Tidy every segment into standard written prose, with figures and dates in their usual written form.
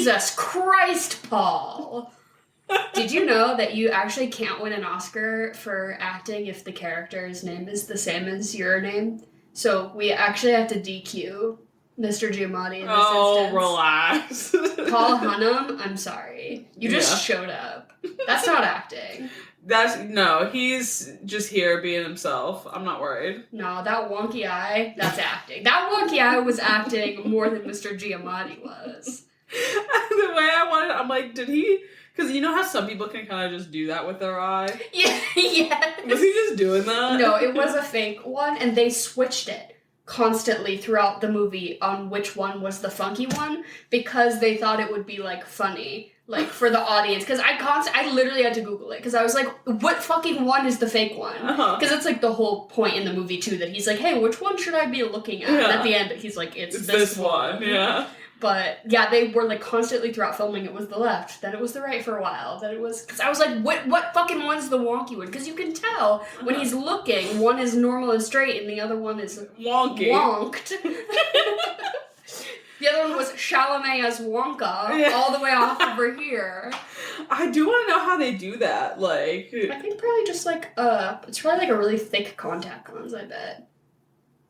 Jesus Christ, Paul. Did you know that you actually can't win an Oscar for acting if the character's name is the same as your name? So we actually have to DQ Mr. Giamatti in this instance. Relax. Paul Hunnam, I'm sorry. You just showed up. That's not acting. No, he's just here being himself. I'm not worried. No, that wonky eye, that's acting. That wonky eye was acting more than Mr. Giamatti was. The way I wanted, I'm like, did he... Because you know how some people can kind of just do that with their eye? Yeah. Was he just doing that? No, it was a fake one, and they switched it constantly throughout the movie on which one was the funky one, because they thought it would be, like, funny, like, for the audience. Because I literally had to Google it, because I was like, what fucking one is the fake one? Because it's, like, the whole point in the movie, too, that he's like, hey, which one should I be looking at? Yeah. And at the end, he's like, it's this one. Yeah. But, yeah, they were, like, constantly throughout filming, it was the left, then it was the right for a while, then it was... Because I was like, what fucking one's the wonky one? Because you can tell when he's looking, one is normal and straight, and the other one is... Wonky. Wonked. The other one was Chalamet as Wonka, all the way off over here. I do want to know how they do that, like... I think probably just, like, it's probably, like, a really thick contact lens, I bet.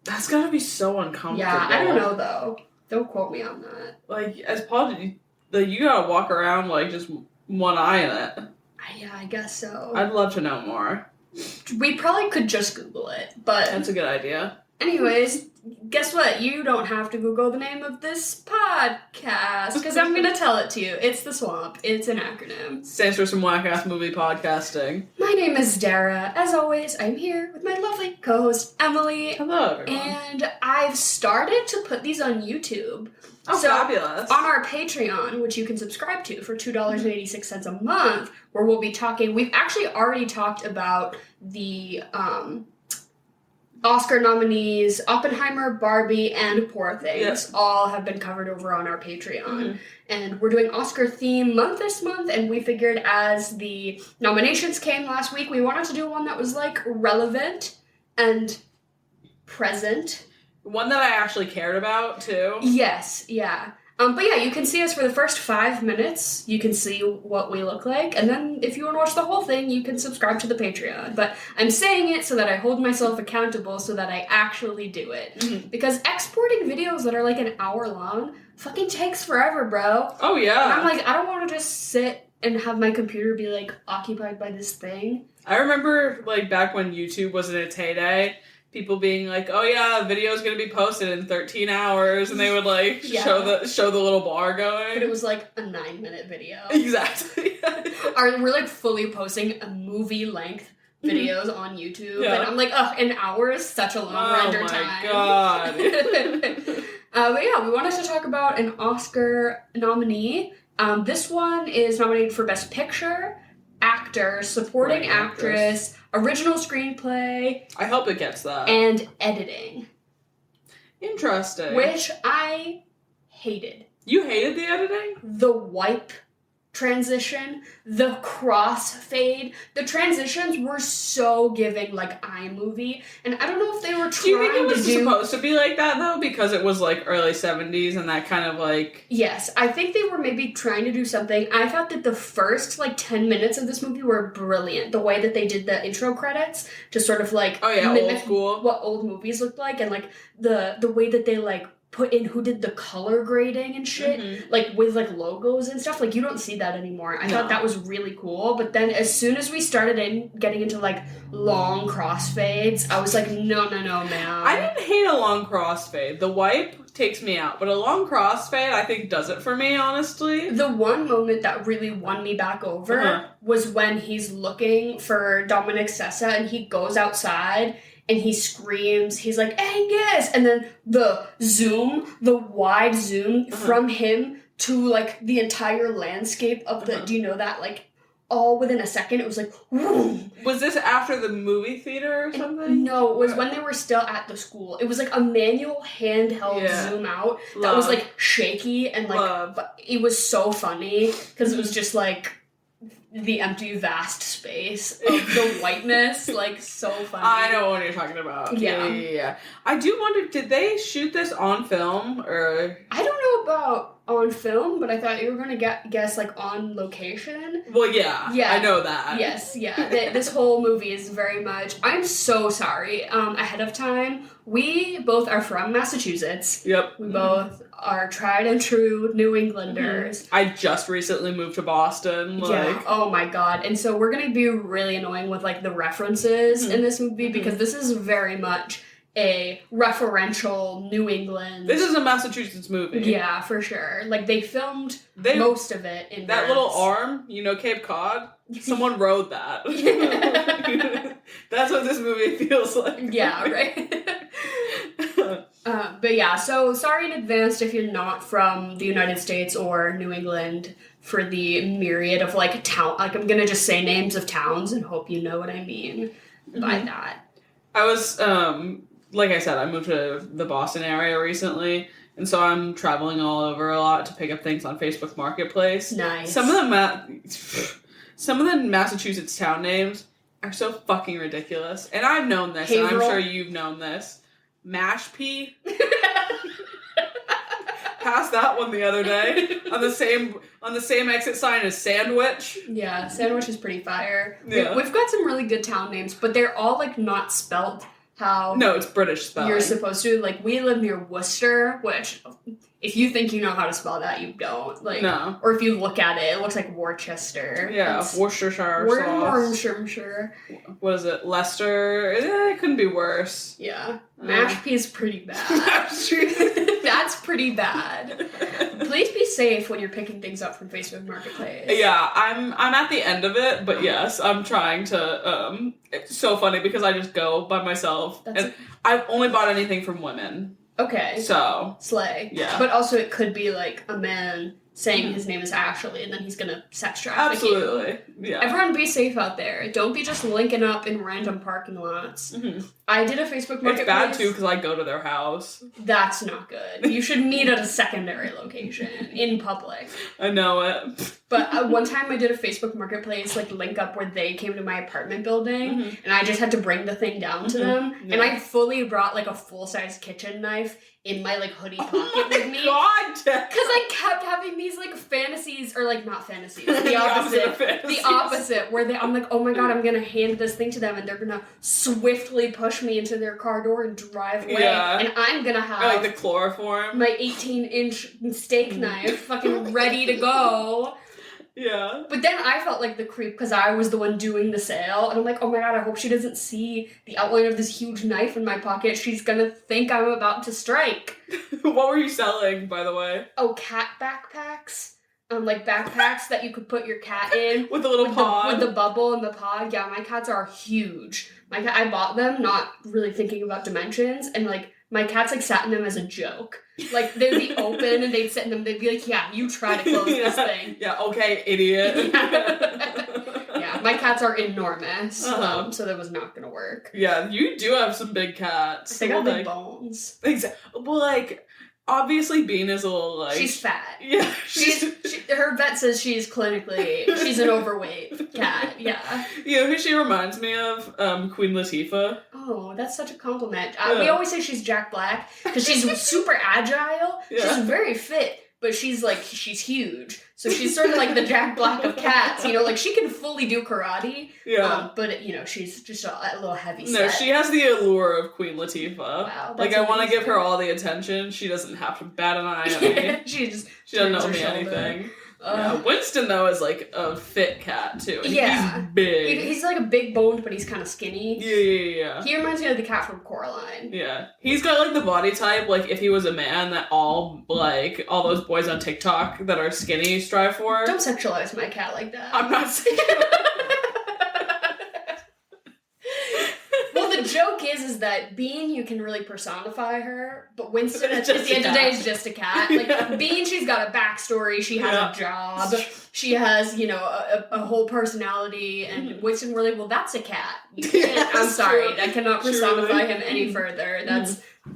That's gotta be so uncomfortable. Yeah, I don't know, though. Don't quote me on that. Like, as Paul, you gotta walk around, like, just one eye in it. Yeah, I guess so. I'd love to know more. We probably could just Google it, but... That's a good idea. Anyways, guess what? You don't have to Google the name of this podcast, because I'm gonna tell it to you. It's The Swamp. It's an acronym. Stands for some whack-ass movie podcasting. My name is Dara. As always, I'm here with my lovely co-host, Emily. Hello, everyone. And I've started to put these on YouTube. Oh, so, fabulous. On our Patreon, which you can subscribe to for $2.86 a month, where we'll be talking... We've actually already talked about the... Oscar nominees, Oppenheimer, Barbie, and Poor Things all have been covered over on our Patreon. Mm-hmm. And we're doing Oscar theme month this month, and we figured as the nominations came last week, we wanted to do one that was, like, relevant and present. One that I actually cared about, too. Yes, yeah. But yeah, you can see us for the first 5 minutes. You can see what we look like. And then if you want to watch the whole thing, you can subscribe to the Patreon. But I'm saying it so that I hold myself accountable so that I actually do it. Mm-hmm. Because exporting videos that are like an hour long fucking takes forever, bro. Oh, yeah. And I'm like, I don't want to just sit and have my computer be like occupied by this thing. I remember like back when YouTube was in its heyday, people being like, "Oh yeah, video's gonna be posted in 13 hours," and they would like show the little bar going. But it was like a 9-minute video. Exactly. We're like fully posting a movie length videos on YouTube, and I'm like, oh, an hour is such a long render time. Oh my god. But yeah, we wanted to talk about an Oscar nominee. This one is nominated for Best Picture, Actor, Supporting Actress, Original Screenplay. I hope it gets that. And Editing. Interesting. Which I hated. You hated the editing? The wipe transition, the crossfade. The transitions were so giving like iMovie, and I don't know if they were trying to do... Do you think it was supposed to be like that, though? Because it was like early 70s and that kind of like... Yes, I think they were maybe trying to do something. I thought that the first like 10 minutes of this movie were brilliant. The way that they did the intro credits to sort of like mimic old school. What old movies looked like, and like the way that they like put in who did the color grading and shit, like with like logos and stuff. Like you don't see that anymore. I thought that was really cool. But then as soon as we started getting into like long crossfades, I was like, no, man. I didn't hate a long crossfade. The wipe takes me out, but a long crossfade I think does it for me, honestly. The one moment that really won me back over was when he's looking for Dominic Sessa and he goes outside and he screams, he's like, Angus! And then the wide zoom from him to, like, the entire landscape of the, do you know that? Like, all within a second, it was like, whoom. Was this after the movie theater or something? No, it was when they were still at the school. It was, like, a manual handheld zoom out that was, like, shaky and, like, but it was so funny because it was just, like, the empty, vast space of the whiteness, like, so funny. I know what you're talking about. Yeah. I do wonder, did they shoot this on film, or... I don't know about on film, but I thought you were going to guess, like, on location. Well, yeah. I know that. Yes, yeah. This whole movie is very much... I'm so sorry. Ahead of time, we both are from Massachusetts. Yep. We both are tried and true New Englanders. I just recently moved to Boston. Yeah. Oh, my God. And so we're going to be really annoying with, like, the references in this movie, because this is very much... a referential New England. This is a Massachusetts movie. Yeah, for sure. Like, they filmed most of it in that little arm, Cape Cod? Someone rode that. That's what this movie feels like. Yeah, right? But yeah, so sorry in advance if you're not from the United States or New England for the myriad of, like, like, I'm gonna just say names of towns and hope you know what I mean by that. I was, like I said, I moved to the Boston area recently, and so I'm traveling all over a lot to pick up things on Facebook Marketplace. Nice. Some of the Massachusetts town names are so fucking ridiculous. And I've known this, and I'm sure you've known this. Mashpee. Passed that one the other day on the same exit sign as Sandwich. Yeah, Sandwich is pretty fire. Yeah. We've got some really good town names, but they're all, like, not spelled how... No, it's British spelling. You're supposed to. Like, we live near Worcester, which, if you think you know how to spell that, you don't. Like, no. Or if you look at it, it looks like Worcester. Yeah, Worcestershire sauce. Worcestershire. What is it? Leicester? It couldn't be worse. Yeah. Mashpee is pretty bad. That's pretty bad. Please be safe when you're picking things up from Facebook Marketplace. Yeah, I'm at the end of it, but yes, I'm trying to, it's so funny because I just go by myself, and I've only bought anything from women. Okay. So. Slay. Yeah. But also it could be, like, a man saying his name is Ashley, and then he's gonna sex traffic you. Absolutely. Yeah. Everyone be safe out there. Don't be just linking up in random parking lots. I did a Facebook Marketplace. It's bad, too, because I go to their house. That's not good. You should meet at a secondary location, in public. I know it. But one time I did a Facebook Marketplace, like, link up where they came to my apartment building, and I just had to bring the thing down to them, and I fully brought, like, a full-size kitchen knife in my, like, hoodie pocket with me. God! Because I kept having these, like, fantasies, or, like, not fantasies, the opposite. The opposite, where I'm like, oh my god, I'm gonna hand this thing to them, and they're gonna swiftly push me into their car door and drive away, and I'm gonna have... Or, like, the chloroform. My 18-inch steak knife fucking ready to go. Yeah. But then I felt like the creep because I was the one doing the sale. And I'm like, oh my god, I hope she doesn't see the outline of this huge knife in my pocket. She's gonna think I'm about to strike. What were you selling, by the way? Oh, cat backpacks. Like backpacks that you could put your cat in. With the little pod. With the bubble and the pod. Yeah, my cats are huge. I bought them not really thinking about dimensions. And, like, my cats, like, sat in them as a joke. Like, they'd be open and they'd sit in them. They'd be like, yeah, you try to close this thing. Yeah, okay, idiot. Yeah, my cats are enormous. So that was not going to work. Yeah, you do have some big cats. They got big bones. Exactly. Well, like, obviously Bean is a little, like... She's fat. Yeah. Her vet says she's an overweight cat. Yeah. You know who she reminds me of? Queen Latifah. Oh, that's such a compliment. We always say she's Jack Black because she's super agile. Yeah. She's very fit, but she's huge. So she's sort of like the Jack Black of cats, like she can fully do karate. Yeah. But, she's just a little heavy set. No, she has the allure of Queen Latifah. Wow. Like, I want to give her all the attention. She doesn't have to bat an eye at me. She doesn't know me anything. Yeah. Winston, though, is, like, a fit cat, too. And he's big. He's, like, a big boned, but he's kind of skinny. Yeah. He reminds me of the cat from Coraline. Yeah. He's got, like, the body type, like, if he was a man that all those boys on TikTok that are skinny strive for. Don't sexualize my cat like that. I'm not sexualizing. Well, the joke is that Bean, you can really personify her, but Winston, at the end of the day, is just a cat. Like, Bean, she's got a backstory, she has a job, she has, a whole personality, and Winston really, well, that's a cat. I'm sorry, I cannot personify him any further.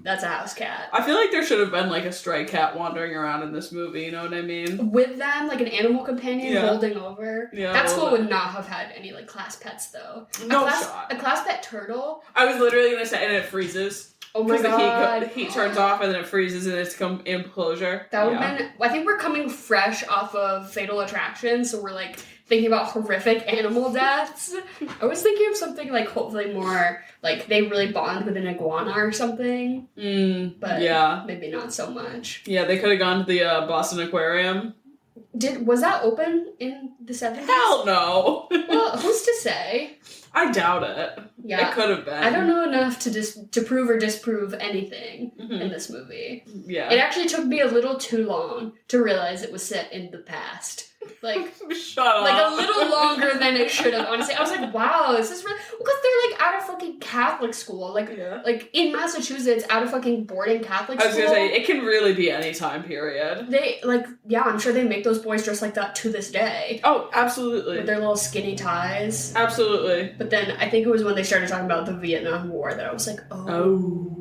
That's a house cat. I feel like there should have been, like, a stray cat wandering around in this movie, you know what I mean? With them, like, an animal companion holding over. Yeah, that school would not have had any, like, class pets, though. No shot. A class pet turtle. I was literally gonna say, and it freezes. Oh my god. The heat turns off and then it freezes and it's enclosure. That would have been... I think we're coming fresh off of Fatal Attraction, so we're, like, thinking about horrific animal deaths. I was thinking of something, like, hopefully more, like, they really bond with an iguana or something. But maybe not so much. Yeah, they could have gone to the Boston Aquarium. Was that open in the 70s? Hell no. Well, who's to say? I doubt it. Yeah. It could have been. I don't know enough to prove or disprove anything in this movie. Yeah. It actually took me a little too long to realize it was set in the past. Like, shut up. Like, a little longer than it should have, honestly. I was like, wow, is this really... Because they're, like, at a fucking Catholic school. Like, in Massachusetts, at a fucking boarding Catholic school. I was gonna say, it can really be any time period. They, like, yeah, I'm sure they make those boys dress like that to this day. Oh, absolutely. With their little skinny ties. Absolutely. But then, I think it was when they started talking about the Vietnam War that I was like, oh.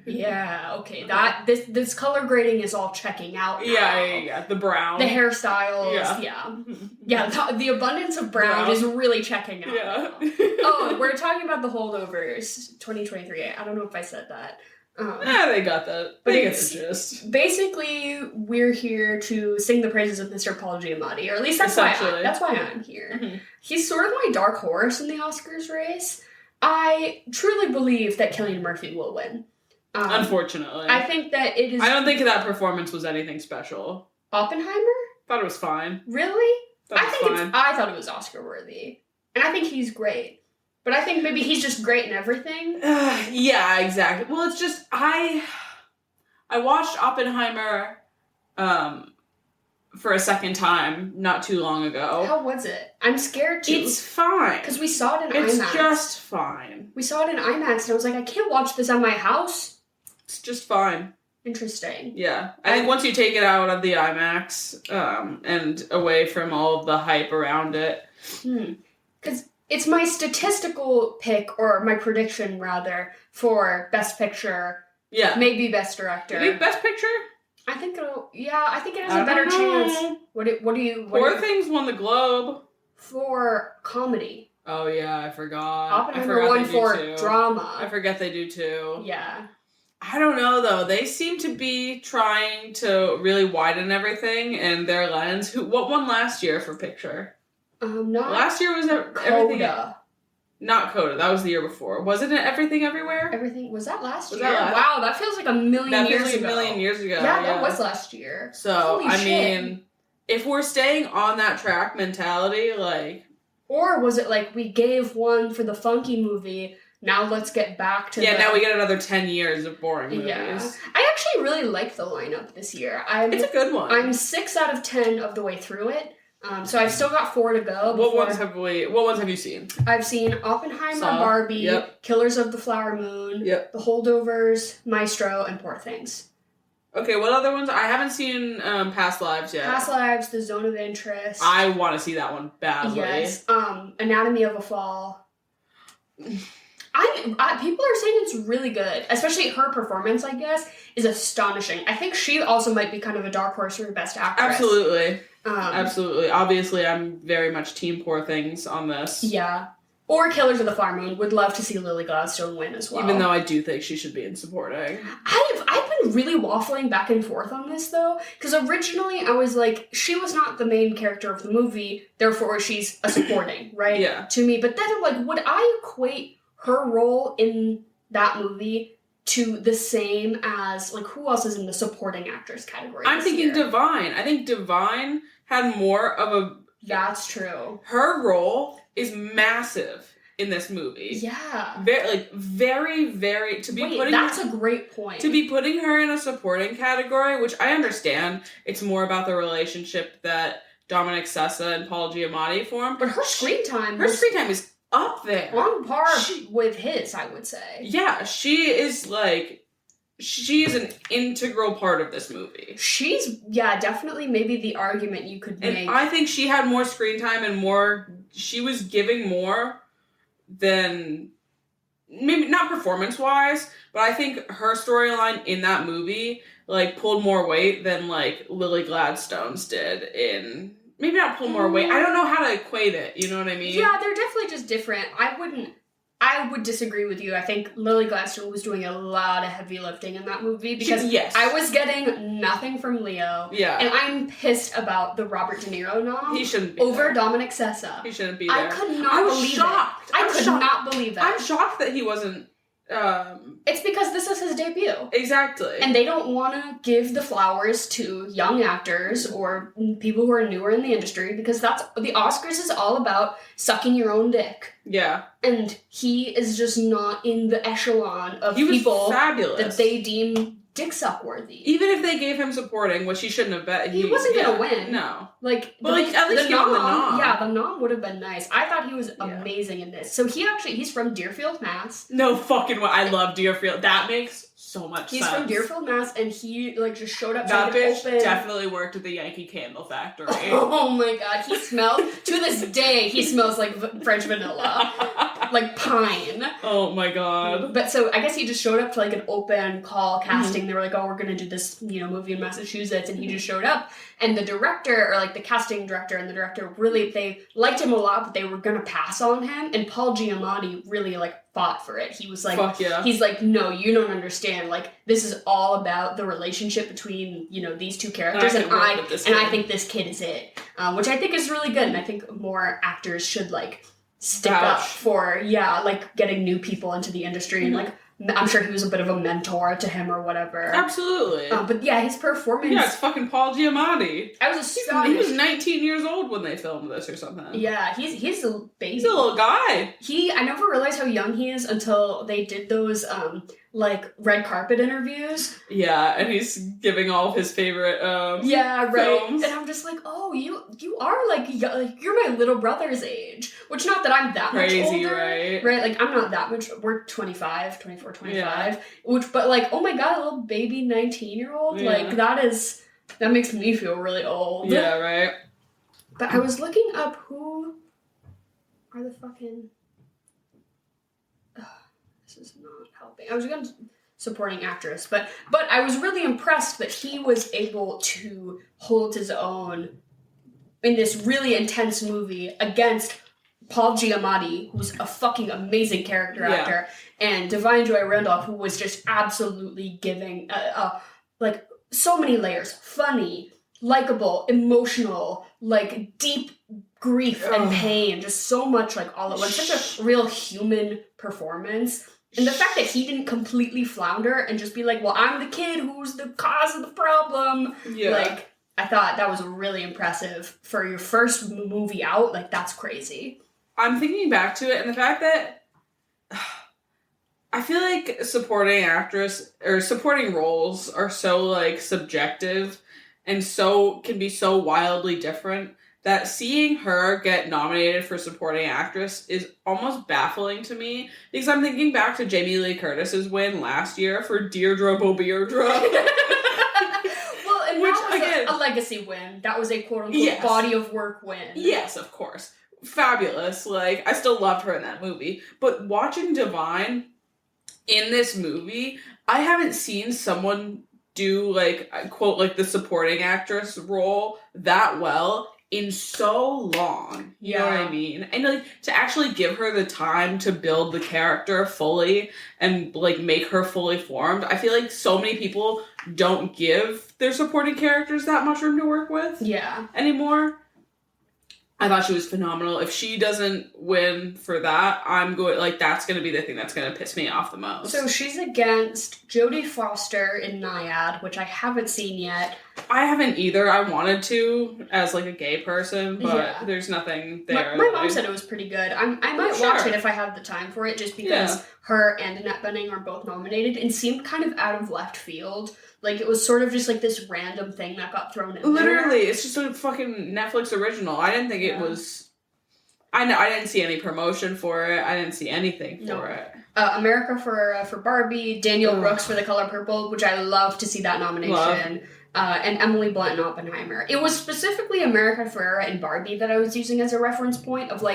Yeah, okay. This color grading is all checking out now. Yeah. The brown. The hairstyles, yeah. The abundance of brown is really checking out. Yeah. Oh, we're talking about the Holdovers 2023. I don't know if I said that. They got that. But they get the gist. Basically, we're here to sing the praises of Mr. Paul Giamatti, or at least that's why I'm here. Mm-hmm. He's sort of my dark horse in the Oscars race. I truly believe that Cillian Murphy will win. Unfortunately. I think that it is... I don't think that performance was anything special. Oppenheimer? Thought it was fine. Really? I thought it was Oscar-worthy. And I think he's great. But I think maybe he's just great in everything. Yeah, exactly. Well, it's just... I watched Oppenheimer for a second time not too long ago. How was it? I'm scared to. It's fine. Because we saw it in IMAX. It's just fine. We saw it in IMAX and I was like, I can't watch this at my house. It's just fine. Interesting. Yeah. I think once you take it out of the IMAX and away from all of the hype around it. Because it's my statistical pick, or my prediction, rather, for Best Picture. Yeah. Maybe Best Director. You think Best Picture? I think it has a better chance. What do you... Poor Things won the Globe. For comedy. Oh, yeah, I forgot. Oppenheimer won for drama. I forget they do, too. Yeah. I don't know, though. They seem to be trying to really widen everything in their lens. What won last year for picture? Last year was everything... Coda. Not Coda. That was the year before. Wasn't it Everything Everywhere? Everything... Was that last year? Wow, that feels like a million years ago. Yeah, that was last year. So, Holy shit. mean, if we're staying on that track mentality, like... Or was it like, we gave one for the funky movie... Now let's get back to now we get another 10 years of boring movies. Yeah. I actually really like the lineup this year. It's a good one. I'm 6 out of 10 of the way through it. So I've still got 4 to go. What ones have you seen? I've seen Oppenheimer, Barbie, Killers of the Flower Moon, The Holdovers, Maestro, and Poor Things. Okay, what other ones? I haven't seen Past Lives yet. Past Lives, The Zone of Interest. I want to see that one badly. Yes. Anatomy of a Fall. People are saying it's really good. Especially her performance, I guess, is astonishing. I think she also might be kind of a dark horse for Best Actress. Absolutely. Absolutely. Obviously, I'm very much team Poor Things on this. Yeah. Or Killers of the Flower Moon. Would love to see Lily Gladstone win as well. Even though I do think she should be in supporting. I've been really waffling back and forth on this, though. Because originally, I was like, she was not the main character of the movie, therefore she's a supporting, right? Yeah. To me. But then I'm like, would I equate her role in that movie to the same as, like, who else is in the supporting actress category? I'm thinking Divine. I think Divine had more of a... That's true. Her role is massive in this movie. Yeah. Very, very... That's a great point. To be putting her in a supporting category, which I understand, it's more about the relationship that Dominic Sessa and Paul Giamatti form. But her screen time is up there. On par with his, I would say. Yeah, she is an integral part of this movie. She's, definitely maybe the argument you could make. And I think she had more screen time and she was giving more than, maybe not performance-wise, but I think her storyline in that movie, pulled more weight than, Lily Gladstone's did in... Maybe not pull more weight. I don't know how to equate it. You know what I mean? Yeah, they're definitely just different. I I would disagree with you. I think Lily Gladstone was doing a lot of heavy lifting in that movie because Yes. I was getting nothing from Leo. Yeah. And I'm pissed about the Robert De Niro nom. He shouldn't be over there. Dominic Sessa. He shouldn't be there. I could not believe shocked. it. I could not believe that. I'm shocked that he wasn't. It's because this is his debut. Exactly. And they don't want to give the flowers to young actors or people who are newer in the industry because that's the Oscars is all about sucking your own dick. Yeah. And he is just not in the echelon of people fabulous. that they deem dick suck worthy. Even if they gave him supporting, which he shouldn't have bet. He wasn't going to win. No. Like, but at least give him the nom. Yeah, the nom would have been nice. I thought he was amazing in this. So he's from Deerfield, Mass. No fucking way. I love Deerfield. That makes so much sense. He's from Deerfield, Mass, and he just showed up. That bitch definitely worked at the Yankee Candle Factory. Oh my god, he smells, to this day, he smells like French vanilla. Like pine. Oh my god. But so I guess he just showed up to an open call casting. Mm-hmm. They were like, oh, we're gonna do this, movie in Massachusetts, and he just showed up. And the director, or the casting director and the director really, they liked him a lot, but they were gonna pass on him. And Paul Giamatti really fought for it. He was like, fuck yeah. He's like, no, you don't understand. This is all about the relationship between, these two characters, and I think this kid is it. Which I think is really good, and I think more actors should stick up for getting new people into the industry. Mm-hmm. And I'm sure he was a bit of a mentor to him or whatever. Absolutely. But yeah, his performance. Yeah, it's fucking Paul Giamatti. I was astonished. He was 19 years old when they filmed this or something. Yeah, he's a baby. He's a little guy. I never realized how young he is until they did those red carpet interviews. Yeah, and he's giving all of his favorite right. films. And I'm just like, oh, you are you're my little brother's age. Which, not that I'm that much older. Right? Right, I'm not that much. We're 24, 25. Yeah. But oh my god, a little baby 19-year-old. Yeah. That makes me feel really old. Yeah, right. But I was looking up who are the fucking... This is not helping. I was going to supporting actress, but I was really impressed that he was able to hold his own in this really intense movie against Paul Giamatti, who's a fucking amazing character actor, and Divine Joy Randolph, who was just absolutely giving so many layers. Funny, likable, emotional, deep grief and pain, just so much all at once. Such a real human performance. And the fact that he didn't completely flounder and just be well, I'm the kid who's the cause of the problem. Yeah. I thought that was really impressive for your first movie out. That's crazy. I'm thinking back to it, and the fact that I feel like supporting actress or supporting roles are so subjective and can be so wildly different that seeing her get nominated for supporting actress is almost baffling to me, because I'm thinking back to Jamie Lee Curtis's win last year for Deirdre Beaudeirdre. Well, and which, that was a legacy win. That was a quote-unquote body of work win. Yes, of course. Fabulous. I still loved her in that movie. But watching Divine in this movie, I haven't seen someone do, quote, the supporting actress role that well in so long. You know what I mean? And to actually give her the time to build the character fully and make her fully formed. I feel like so many people don't give their supporting characters that much room to work with anymore. I thought she was phenomenal. If she doesn't win for that, I'm going, that's going to be the thing that's going to piss me off the most. So she's against Jodie Foster in Nyad, which I haven't seen yet. I haven't either. I wanted to, as a gay person, but there's nothing there. My mom said it was pretty good. I might watch it if I have the time for it, just because her and Annette Bening are both nominated and seemed kind of out of left field. It was sort of just this random thing that got thrown in Literally, it's just a fucking Netflix original. I didn't think it was... I didn't see any promotion for it. I didn't see anything for it. America for Barbie, Daniel Brooks for The Color Purple, which I love to see that nomination. And Emily Blunt in Oppenheimer. It was specifically America Ferrera and Barbie that I was using as a reference point of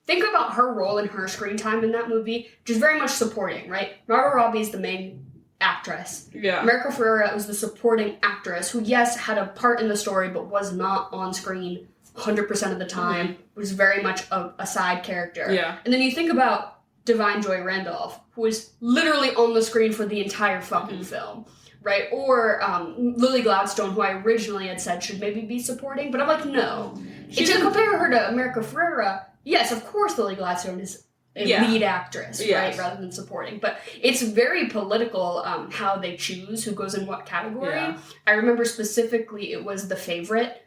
think about her role and her screen time in that movie, which is very much supporting, right? Margot Robbie's the main actress. Yeah. America Ferrera was the supporting actress who, yes, had a part in the story, but was not on screen 100% of the time. Was very much a side character. Yeah. And then you think about Divine Joy Randolph, who was literally on the screen for the entire fucking film, right? Or Lily Gladstone, who I originally had said should maybe be supporting, but I'm like, no. If you compare her to America Ferrera, yes, of course Lily Gladstone is a lead actress, right, rather than supporting. But it's very political how they choose who goes in what category. Yeah. I remember specifically it was The Favorite,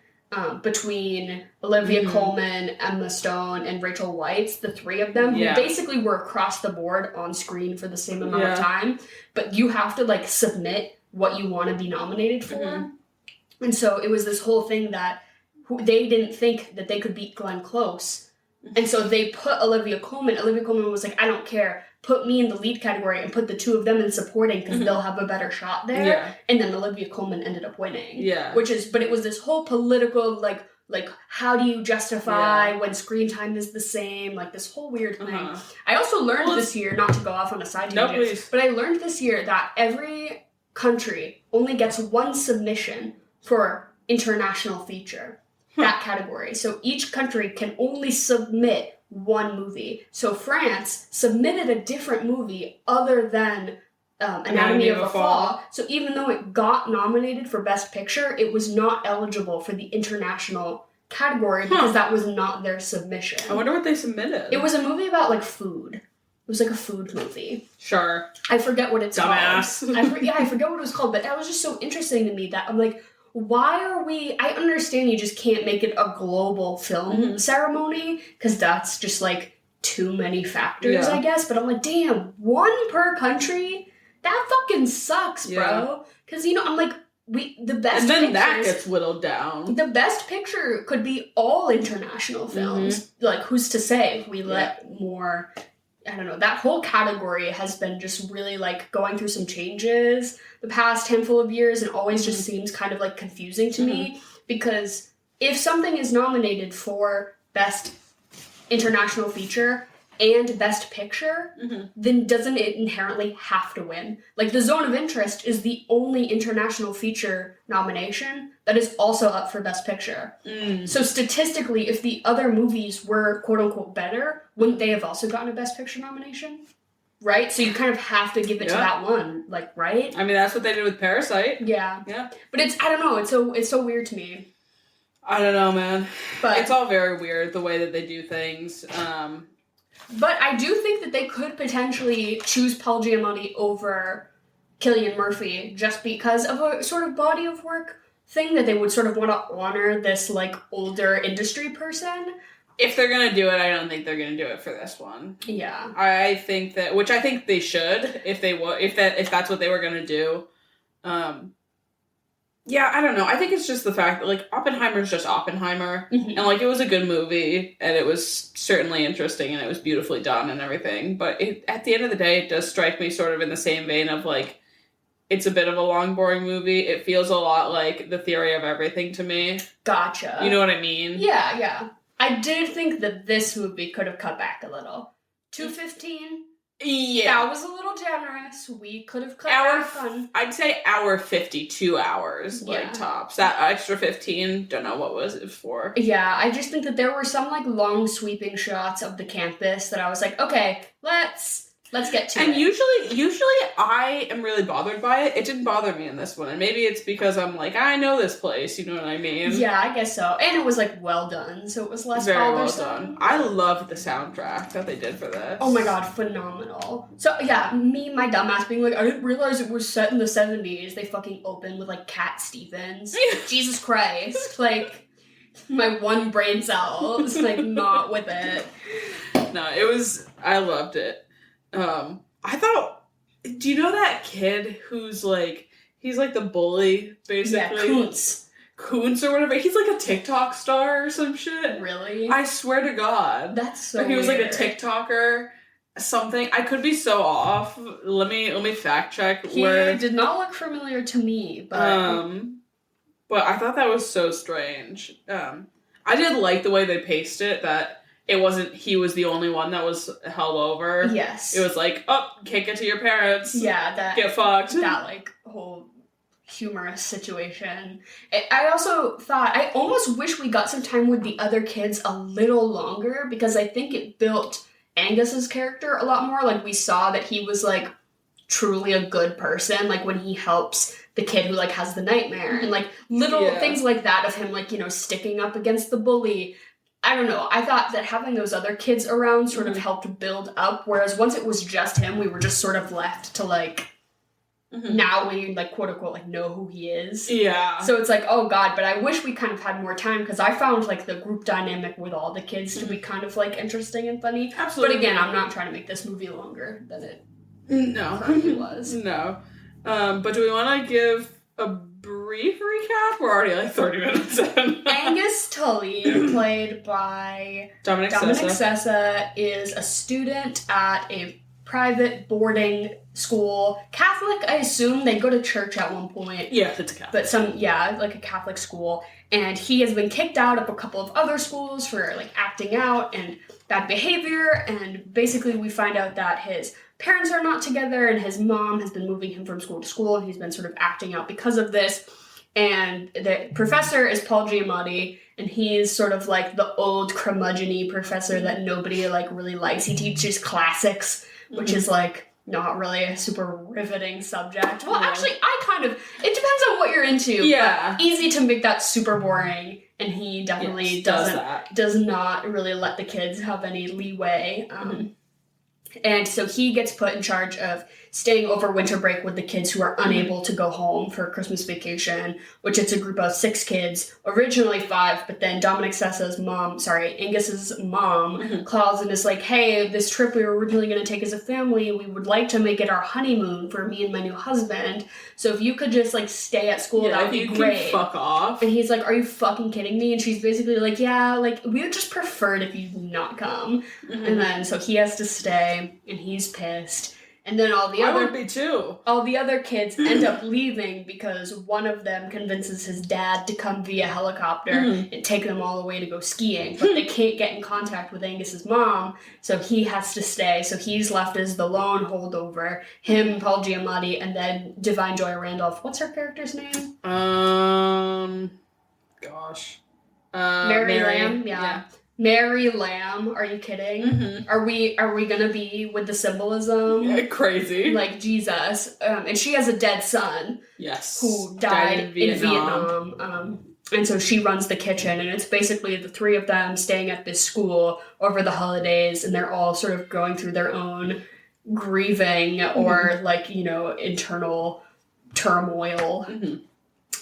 between Olivia Colman, Emma Stone, and Rachel Weisz, the three of them, who basically were across the board on screen for the same amount of time, but you have to, like, submit what you want to be nominated for. And so it was this whole thing that they didn't think that they could beat Glenn Close, and so they put Olivia Colman. Olivia Colman was like, I don't care, put me in the lead category and put the two of them in supporting because they'll have a better shot there. Yeah. And then Olivia Colman ended up winning. Yeah. But it was this whole political, like how do you justify when screen time is the same? Like this whole weird thing. I also learned this year, not to go off on a side tangent, but I learned this year that every country only gets one submission for international feature, that category. So each country can only submit one movie. So France submitted a different movie other than Anatomy of a Fall. So even though it got nominated for Best Picture, it was not eligible for the international category because that was not their submission. I wonder what they submitted. It was a movie about, like, food. It was like a food movie. Sure. I forget what it's called. Dumbass. I forget what it was called, but that was just so interesting to me that I'm like, why are we... I understand you just can't make it a global film ceremony, because that's just, like, too many factors, I guess. But I'm like, damn, one per country? That fucking sucks, bro. Because, you know, I'm like, the best and then pictures, that gets whittled down. The best picture could be all international films. Like, who's to say if we let more... I don't know, that whole category has been just really, like, going through some changes the past handful of years, and always just seems kind of, like, confusing to me, because if something is nominated for Best International Feature and Best Picture, then doesn't it inherently have to win? Like, The Zone of Interest is the only international feature nomination that is also up for Best Picture. So statistically, if the other movies were quote-unquote better, wouldn't they have also gotten a Best Picture nomination? Right? So you kind of have to give it to that one, like, right? I mean, that's what they did with Parasite. Yeah. But I don't know, it's so weird to me. I don't know, man. But it's all very weird, the way that they do things. But I do think that they could potentially choose Paul Giamatti over Cillian Murphy just because of a sort of body of work thing, that they would sort of want to honor this, like, older industry person. If they're going to do it, I don't think they're going to do it for this one. Yeah. I think that, which I think they should, if that's what they were going to do. Yeah, I don't know. I think it's just the fact that, like, Oppenheimer's just Oppenheimer. And, like, it was a good movie, and it was certainly interesting, and it was beautifully done and everything. But at the end of the day, it does strike me sort of in the same vein of, like, it's a bit of a long, boring movie. It feels a lot like The Theory of Everything to me. Gotcha. You know what I mean? Yeah. I did think that this movie could have cut back a little. 2:15? Yeah. That was a little generous. We could have cut back on... I'd say hour 52 hours, like, tops. That extra 15, don't know what was it for. Yeah, I just think that there were some, like, long sweeping shots of the campus that I was like, okay, let's get to it. And usually I am really bothered by it. It didn't bother me in this one. And maybe it's because I'm like, I know this place, you know what I mean? Yeah, I guess so. And it was, like, well done, so it was less very bothersome. Well done. I loved the soundtrack that they did for this. Oh my god, phenomenal. So, yeah, my dumbass being like, I didn't realize it was set in the 70s. They fucking opened with, like, Cat Stevens. Jesus Christ. Like, my one brain cell is, like, not with it. No, I loved it. I thought, do you know that kid who's, like, he's, like, the bully, basically? Yeah, Kuntz or whatever. He's, like, a TikTok star or some shit. Really? I swear to God. That's so weird. He was, like, a TikToker, something. I could be so off. Let me fact check. He did not look familiar to me, but... But I thought that was so strange. I did like the way they paced it, that... It wasn't, he was the only one that was held over. Yes. It was like, kick it to your parents. Yeah, get fucked. That, like, whole humorous situation. I also thought, I almost wish we got some time with the other kids a little longer, because I think it built Angus's character a lot more. Like, we saw that he was, like, truly a good person, like, when he helps the kid who, like, has the nightmare, and, like, little things like that of him, like, you know, sticking up against the bully. I don't know. I thought that having those other kids around sort of helped build up, whereas once it was just him, we were just sort of left to, like, now we, like, quote-unquote, like, know who he is. Yeah. So it's like, oh, God, but I wish we kind of had more time, because I found, like, the group dynamic with all the kids to be kind of, like, interesting and funny. Absolutely. But again, I'm not trying to make this movie longer than it No. currently was. No. But do we want to give a brief recap? We're already, like, 30 minutes in. Angus Tully, played by Dominic Sessa, is a student at a private boarding school. Catholic, I assume. They go to church at one point. Yeah, it's a Catholic. But like a Catholic school. And he has been kicked out of a couple of other schools for, like, acting out and bad behavior. And basically we find out that his parents are not together, and his mom has been moving him from school to school, and he's been sort of acting out because of this. And the professor is Paul Giamatti, and he's sort of like the old curmudgeon-y professor that nobody, like, really likes. He teaches classics, which is, like, not really a super riveting subject. Well, actually, it depends on what you're into. Yeah. But easy to make that super boring, and he definitely does not really let the kids have any leeway. And so he gets put in charge of staying over winter break with the kids who are unable to go home for Christmas vacation, which it's a group of 6 kids, originally 5, but then Dominic Sessa's Angus's mom calls and is like, hey, this trip we were originally going to take as a family, we would like to make it our honeymoon for me and my new husband, so if you could just, like, stay at school, that would be great. Fuck off. And he's like, are you fucking kidding me? And she's basically like, yeah, like, we would just prefer it if you not come. And then, so he has to stay, and he's pissed. And then all the other kids end up leaving because one of them convinces his dad to come via helicopter and take them all the way to go skiing. But they can't get in contact with Angus's mom, so he has to stay. So he's left as the lone holdover. Him, Paul Giamatti, and then Divine Joy Randolph. What's her character's name? Mary Lamb? Yeah. Mary Lamb, are you kidding? Are we gonna be with the symbolism? Yeah, crazy. Like, Jesus. And she has a dead son. Yes. Who died in Vietnam. And so she runs the kitchen, and it's basically the 3 of them staying at this school over the holidays, and they're all sort of going through their own grieving or, like, you know, internal turmoil.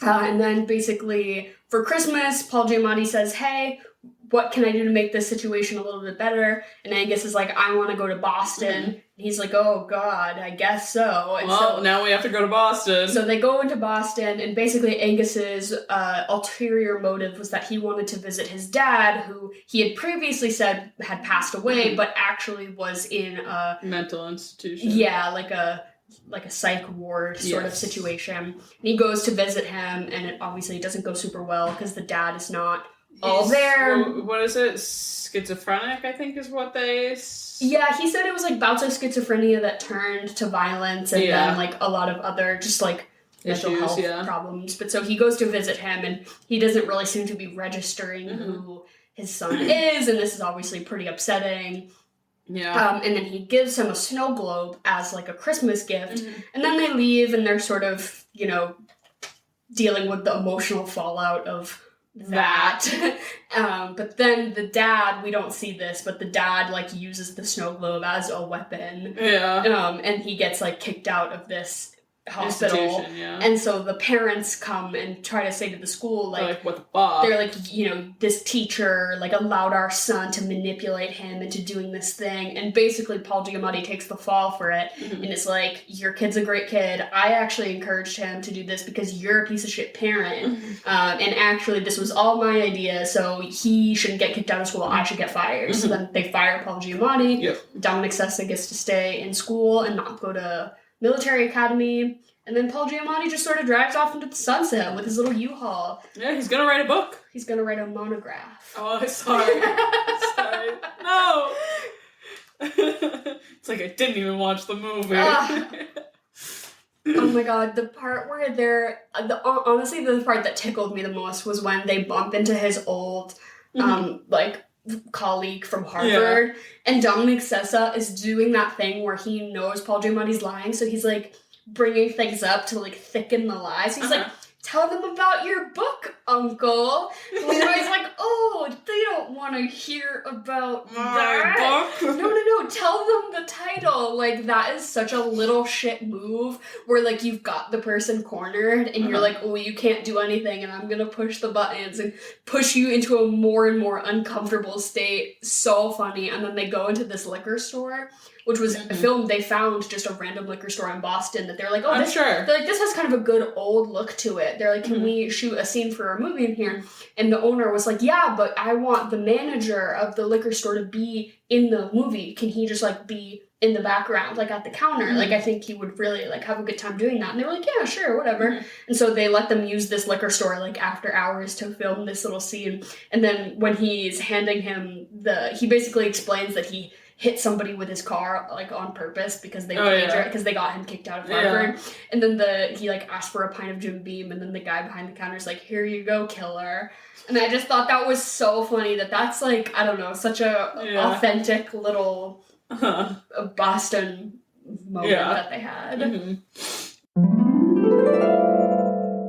And then basically for Christmas, Paul Giamatti says, hey, what can I do to make this situation a little bit better? And Angus is like, I want to go to Boston. And he's like, oh, God, I guess so. And well, now we have to go to Boston. So they go into Boston, and basically Angus's ulterior motive was that he wanted to visit his dad, who he had previously said had passed away, but actually was in a mental institution. Yeah, like a psych ward sort of situation. And he goes to visit him, and it obviously doesn't go super well because the dad is not all there. What is it? Schizophrenic, I think, is what they... Yeah, he said it was, like, bouts of schizophrenia that turned to violence, and then, like, a lot of other just, like, mental health problems. But so he goes to visit him, and he doesn't really seem to be registering who his son is, and this is obviously pretty upsetting. Yeah. And then he gives him a snow globe as, like, a Christmas gift, and then they leave, and they're sort of, you know, dealing with the emotional fallout of that. But then the dad, we don't see this, but the dad, like, uses the snow globe as a weapon. Yeah. And he gets, like, kicked out of this hospital. And so the parents come and try to say to the school, like, what the fuck? They're like, you know, this teacher, like, allowed our son to manipulate him into doing this thing. And basically Paul Giamatti takes the fall for it. And it's like, your kid's a great kid. I actually encouraged him to do this because you're a piece of shit parent. And actually this was all my idea, so he shouldn't get kicked out of school. I should get fired. So then they fire Paul Giamatti. Dominic Sessa gets to stay in school and not go to military academy, and then Paul Giamatti just sort of drives off into the sunset with his little U-Haul. Yeah, he's gonna write a book. He's gonna write a monograph. Oh, sorry. No! It's like I didn't even watch the movie. Oh my God, the part where honestly, the part that tickled me the most was when they bump into his old, like, colleague from Harvard, and Dominic Sessa is doing that thing where he knows Paul Giamatti's lying, so he's like bringing things up to like thicken the lies. He's like, tell them about your book, Uncle. And Leroy's like, oh, they don't want to hear about that. Book? No, tell them the title. Like, that is such a little shit move where, like, you've got the person cornered and you're like, oh, you can't do anything and I'm gonna push the buttons and push you into a more and more uncomfortable state. So funny. And then they go into this liquor store, which was a film they found, just a random liquor store in Boston, that they're like, oh, they're like, this has kind of a good old look to it. They're like, can we shoot a scene for our movie in here? And the owner was like, yeah, but I want the manager of the liquor store to be in the movie. Can he just like be in the background, like at the counter? Like, I think he would really like have a good time doing that. And they were like, yeah, sure, whatever. And so they let them use this liquor store like after hours to film this little scene. And then when he's handing him he basically explains that he hit somebody with his car like on purpose because they because they got him kicked out of Harvard. And then he like asked for a pint of Jim Beam, and then the guy behind the counter is like, here you go, killer. And I just thought that was so funny that's like, I don't know, such a authentic little Boston moment that they had.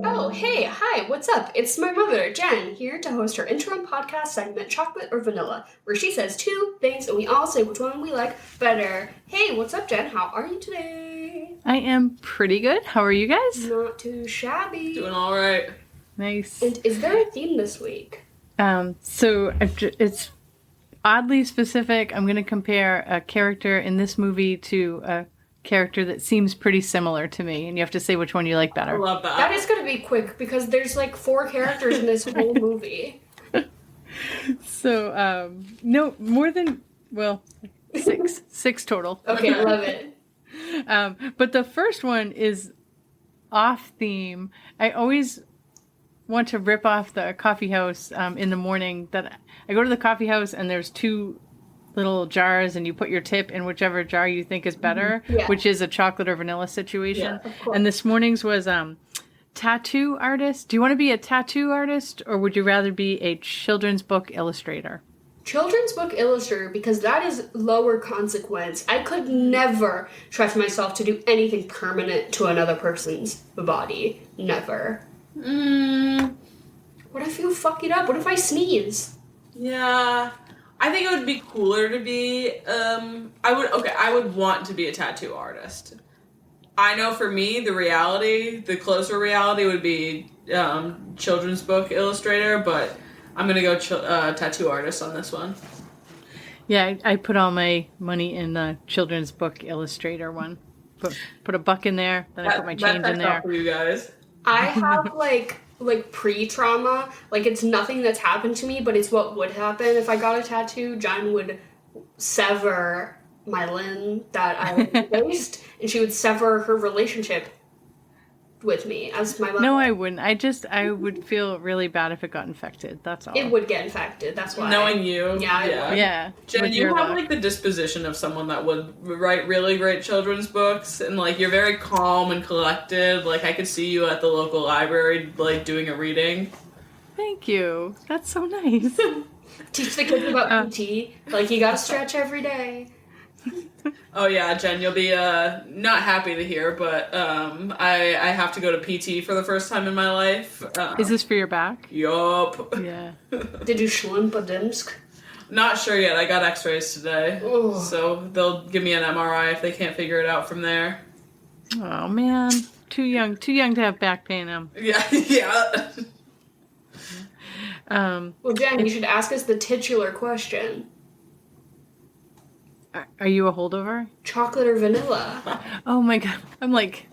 Oh, hey, hi, what's up? It's my mother, Jen, here to host her interim podcast segment, Chocolate or Vanilla, where she says two things and we all say which one we like better. Hey, what's up, Jen? How are you today? I am pretty good. How are you guys? Not too shabby. Doing all right. Nice. And is there a theme this week? So it's oddly specific. I'm going to compare a character in this movie to a character that seems pretty similar to me, and you have to say which one you like better. I love that. That is going to be quick because there's like 4 characters in this whole movie. So, no, more than, well, 6. 6 total. Okay, I love it. But the first one is off theme. I always want to rip off the coffee house in the morning. That I go to the coffee house and there's 2 little jars and you put your tip in whichever jar you think is better, which is a chocolate or vanilla situation. And this morning's was tattoo artist. Do you want to be a tattoo artist or would you rather be a children's book illustrator? Children's book illustrator, because that is lower consequence. I could never trust myself to do anything permanent to another person's body. Never. What if you fuck it up? What if I sneeze? Yeah. I think it would be cooler to be, I would want to be a tattoo artist. I know for me, the closer reality would be children's book illustrator, but I'm going to go tattoo artist on this one. Yeah, I put all my money in the children's book illustrator one. Put $1 in there, then I put my change in there. For you guys. I have like pre-trauma. Like, it's nothing that's happened to me, but it's what would happen if I got a tattoo. Jen would sever my limb that I replaced, and she would sever her relationship with me as my mother. No, I wouldn't. I would feel really bad if it got infected. That's all. It would get infected. That's why. Knowing you. Yeah. Jen, you have like the disposition of someone that would write really great children's books, and like you're very calm and collected. Like I could see you at the local library like doing a reading. Thank you. That's so nice. Teach the kids about PT. Like, you gotta stretch every day. Oh yeah, Jen, you'll be not happy to hear, but I have to go to PT for the first time in my life. Is this for your back? Yup. Yeah. Did you schlimpadimsk? Not sure yet. I got x-rays today. Ugh. So they'll give me an MRI if they can't figure it out from there. Oh man. Too young to have back pain. Yeah. Well, Jen, you should ask us the titular question. Are you a holdover? Chocolate or vanilla? Oh my god. I'm like...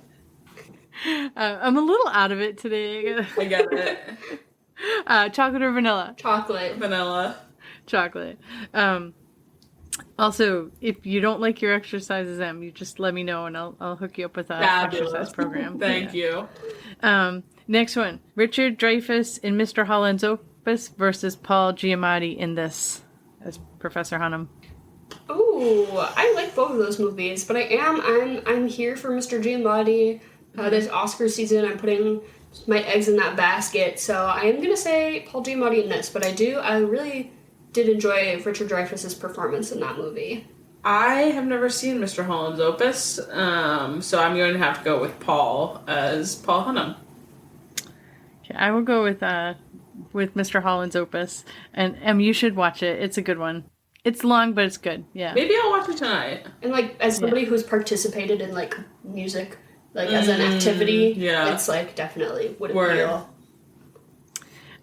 I'm a little out of it today. I get it. Chocolate or vanilla? Chocolate. Vanilla. Chocolate. Also, if you don't like your exercises, you just let me know and I'll hook you up with an exercise program. Thank you. Next one. Richard Dreyfuss in Mr. Holland's Opus versus Paul Giamatti in this as Professor Hunnam. Ooh, I like both of those movies, but I'm here for Mr. Giamatti. This Oscar season, I'm putting my eggs in that basket, so I am gonna say Paul Giamatti in this, but I really did enjoy Richard Dreyfuss's performance in that movie. I have never seen Mr. Holland's Opus, so I'm going to have to go with Paul as Paul Hunnam. Okay, I will go with Mr. Holland's Opus, and you should watch it. It's a good one. It's long, but it's good. Yeah. Maybe I'll watch it tonight. And like, as somebody who's participated in like music, like as an activity, it's like definitely would appeal.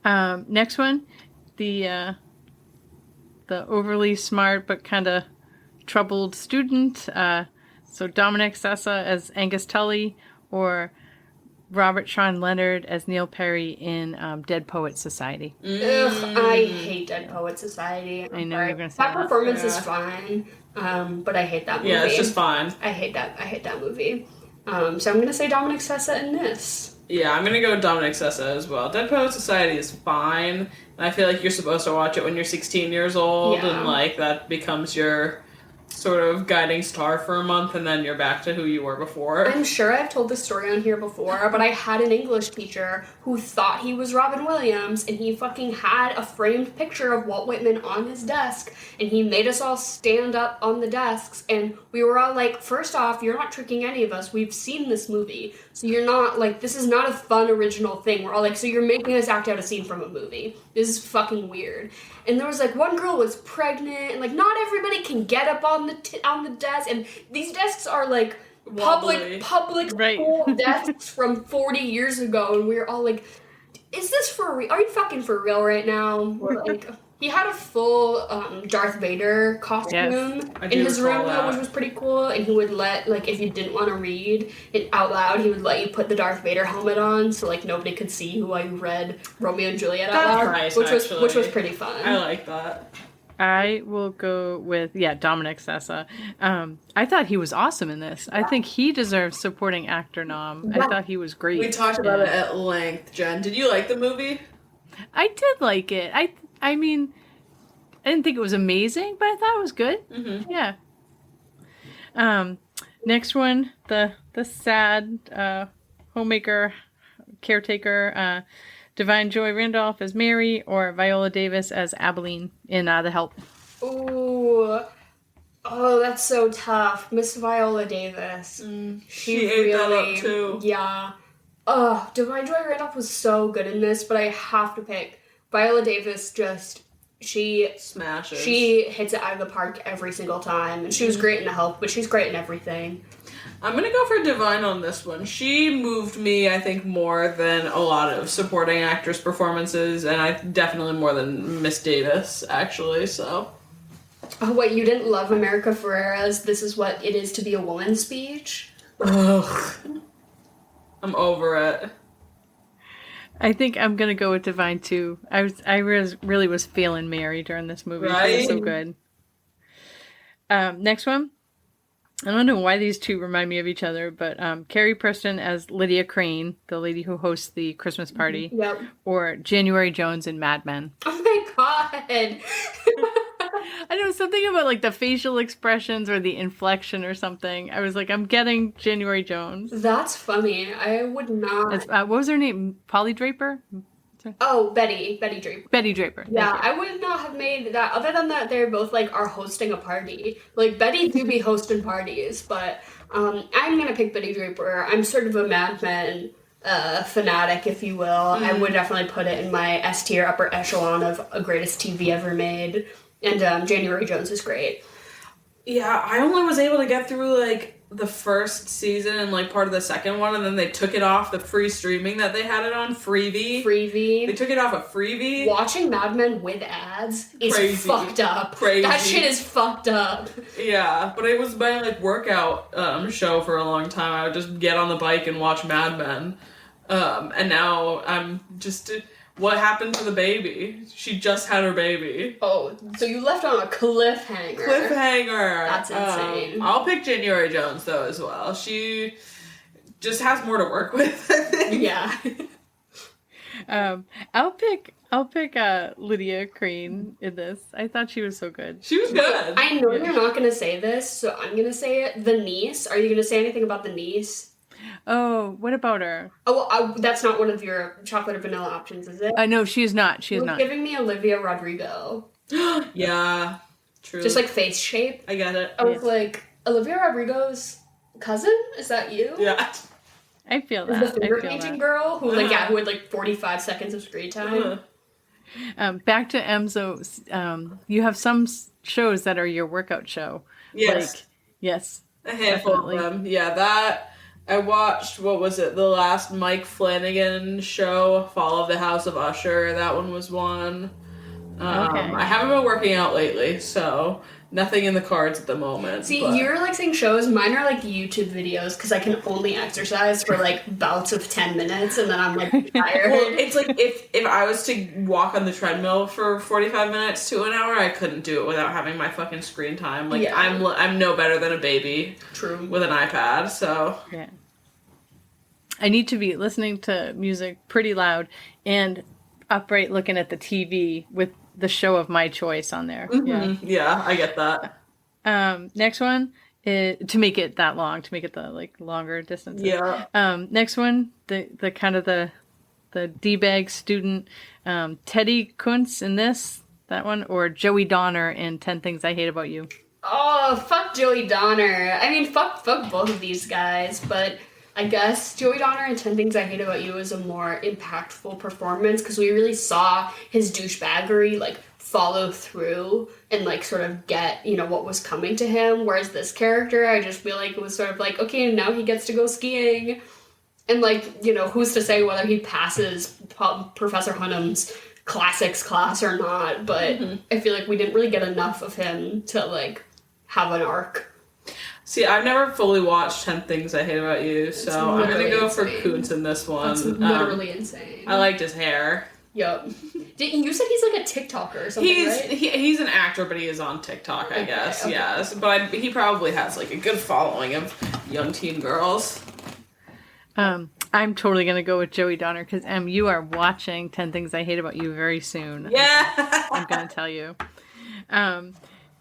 Next one, the overly smart but kind of troubled student. So Dominic Sessa as Angus Tully, or Robert Sean Leonard as Neil Perry in Dead Poets Society. Ugh, I hate Dead Poets Society. I know you're gonna say that. Performance is fine, but I hate that movie. Yeah, it's just fine. I hate that movie. So I'm gonna say Dominic Sessa in this. Yeah, I'm gonna go with Dominic Sessa as well. Dead Poets Society is fine, and I feel like you're supposed to watch it when you're 16 years old, and like that becomes your sort of guiding star for a month, and then you're back to who you were before. I'm sure I've told this story on here before, but I had an English teacher who thought he was Robin Williams, and he fucking had a framed picture of Walt Whitman on his desk, and he made us all stand up on the desks, and we were all like, first off, you're not tricking any of us, we've seen this movie, so you're not, like, this is not a fun original thing. We're all like, so you're making us act out a scene from a movie. This is fucking weird. And there was like, one girl was pregnant, and like, not everybody can get up on the desk, and these desks are like public school desks from 40 years ago, and we were all like, is this for real? Are you fucking for real right now? We're like, he had a full Darth Vader costume in his room, though, which was pretty cool, and he would let, like, if you didn't want to read it out loud, he would let you put the Darth Vader helmet on, so, like, nobody could see who you read Romeo and Juliet out loud, nice, which was pretty fun. I like that. I will go with, Dominic Sessa. I thought he was awesome in this. I think he deserves supporting actor nom. I thought he was great. We talked about it at length, Jen. Did you like the movie? I did like it. I mean, I didn't think it was amazing, but I thought it was good. Mm-hmm. Yeah. Next one, the sad homemaker, caretaker, Divine Joy Randolph as Mary, or Viola Davis as Abilene in The Help. Ooh. Oh, that's so tough. Miss Viola Davis. She ate that up too. Yeah. Divine Joy Randolph was so good in this, but I have to pick Viola Davis. She smashes. She hits it out of the park every single time, and she was great in The Help, but she's great in everything. I'm gonna go for Divine on this one. She moved me, I think, more than a lot of supporting actress performances, and definitely more than Miss Davis, actually, so. Oh, wait, you didn't love America Ferrera's "This Is What It Is to Be a Woman" speech? Ugh. I'm over it. I think I'm gonna go with Divine too. I really was feeling Mary during this movie. Right? It was so good. Next one. I don't know why these two remind me of each other, but Carrie Preston as Lydia Crane, the lady who hosts the Christmas party, or January Jones in Mad Men. Oh my god! I know, something about like the facial expressions or the inflection or something. I was like, I'm getting January Jones. That's funny. I would not. What was her name? Polly Draper? Oh, Betty Draper. Betty Draper. Yeah, I would not have made that. Other than that, they're both like are hosting a party. Like Betty do be hosting parties, but I'm gonna pick Betty Draper. I'm sort of a Mad Men fanatic, if you will. I would definitely put it in my S tier upper echelon of a greatest TV ever made. And January Jones is great. Yeah, I only was able to get through like the first season and like part of the second one, and then they took it off the free streaming that they had it on, Freevee. They took it off of Freevee. Watching Mad Men with ads is fucked up. Crazy. That shit is fucked up. Yeah, but it was my like workout show for a long time. I would just get on the bike and watch Mad Men. And now I'm just... What happened to the baby? She just had her baby. Oh, so you left on a cliffhanger. That's insane. I'll pick January Jones, though, as well. She just has more to work with, I think. Yeah. I'll pick Lydia Crane in this. I thought she was so good. She was good. I know you're not going to say this, so I'm going to say it. The niece. Are you going to say anything about the niece? Oh, what about her? Oh, well, that's not one of your chocolate or vanilla options, is it? No, she is not. She is not. Giving me Olivia Rodrigo. Yeah, true. Just like face shape. I get it. I was like, Olivia Rodrigo's cousin? Is that you? Yeah. I feel Is that. the finger painting girl who who had like 45 seconds of screen time. Back to Emzo. You have some shows that are your workout show. Yes. Like, yes. A handful definitely. of them. Yeah, that I watched. What was it? The last Mike Flanagan show, Fall of the House of Usher. That one was one. Okay. I haven't been working out lately, so nothing in the cards at the moment. See, but... you're like saying shows. Mine are like YouTube videos because I can only exercise for like bouts of 10 minutes and then I'm like tired. Well, it's like if I was to walk on the treadmill for 45 minutes to an hour, I couldn't do it without having my fucking screen time. Like, I'm no better than a baby. True. With an iPad, so... Yeah. I need to be listening to music pretty loud and upright looking at the TV with the show of my choice on there. Mm-hmm. Yeah, I get that. Next one is, to make it that long, to make it the like longer distances. Yeah. Next one, the kind of the D-bag student, Teddy Kuntz in that one, or Joey Donner in 10 Things I Hate About You. Oh, fuck Joey Donner. I mean, fuck both of these guys, but I guess Joey Donner in 10 Things I Hate About You is a more impactful performance because we really saw his douchebaggery, like, follow through and, like, sort of get, what was coming to him. Whereas this character, I just feel like it was sort of like, okay, now he gets to go skiing. And, like, who's to say whether he passes Professor Hunnam's classics class or not, but I feel like we didn't really get enough of him to, like, have an arc. See, I've never fully watched 10 Things I Hate About You, so I'm gonna go for Kuntz in this one. That's literally insane. I liked his hair. Yup. You said he's like a TikToker or something, right? He's an actor, but he is on TikTok, I guess, okay. Yes. But he probably has, like, a good following of young teen girls. I'm totally going to go with Joey Donner because, you are watching 10 Things I Hate About You very soon. Yeah! I'm going to tell you.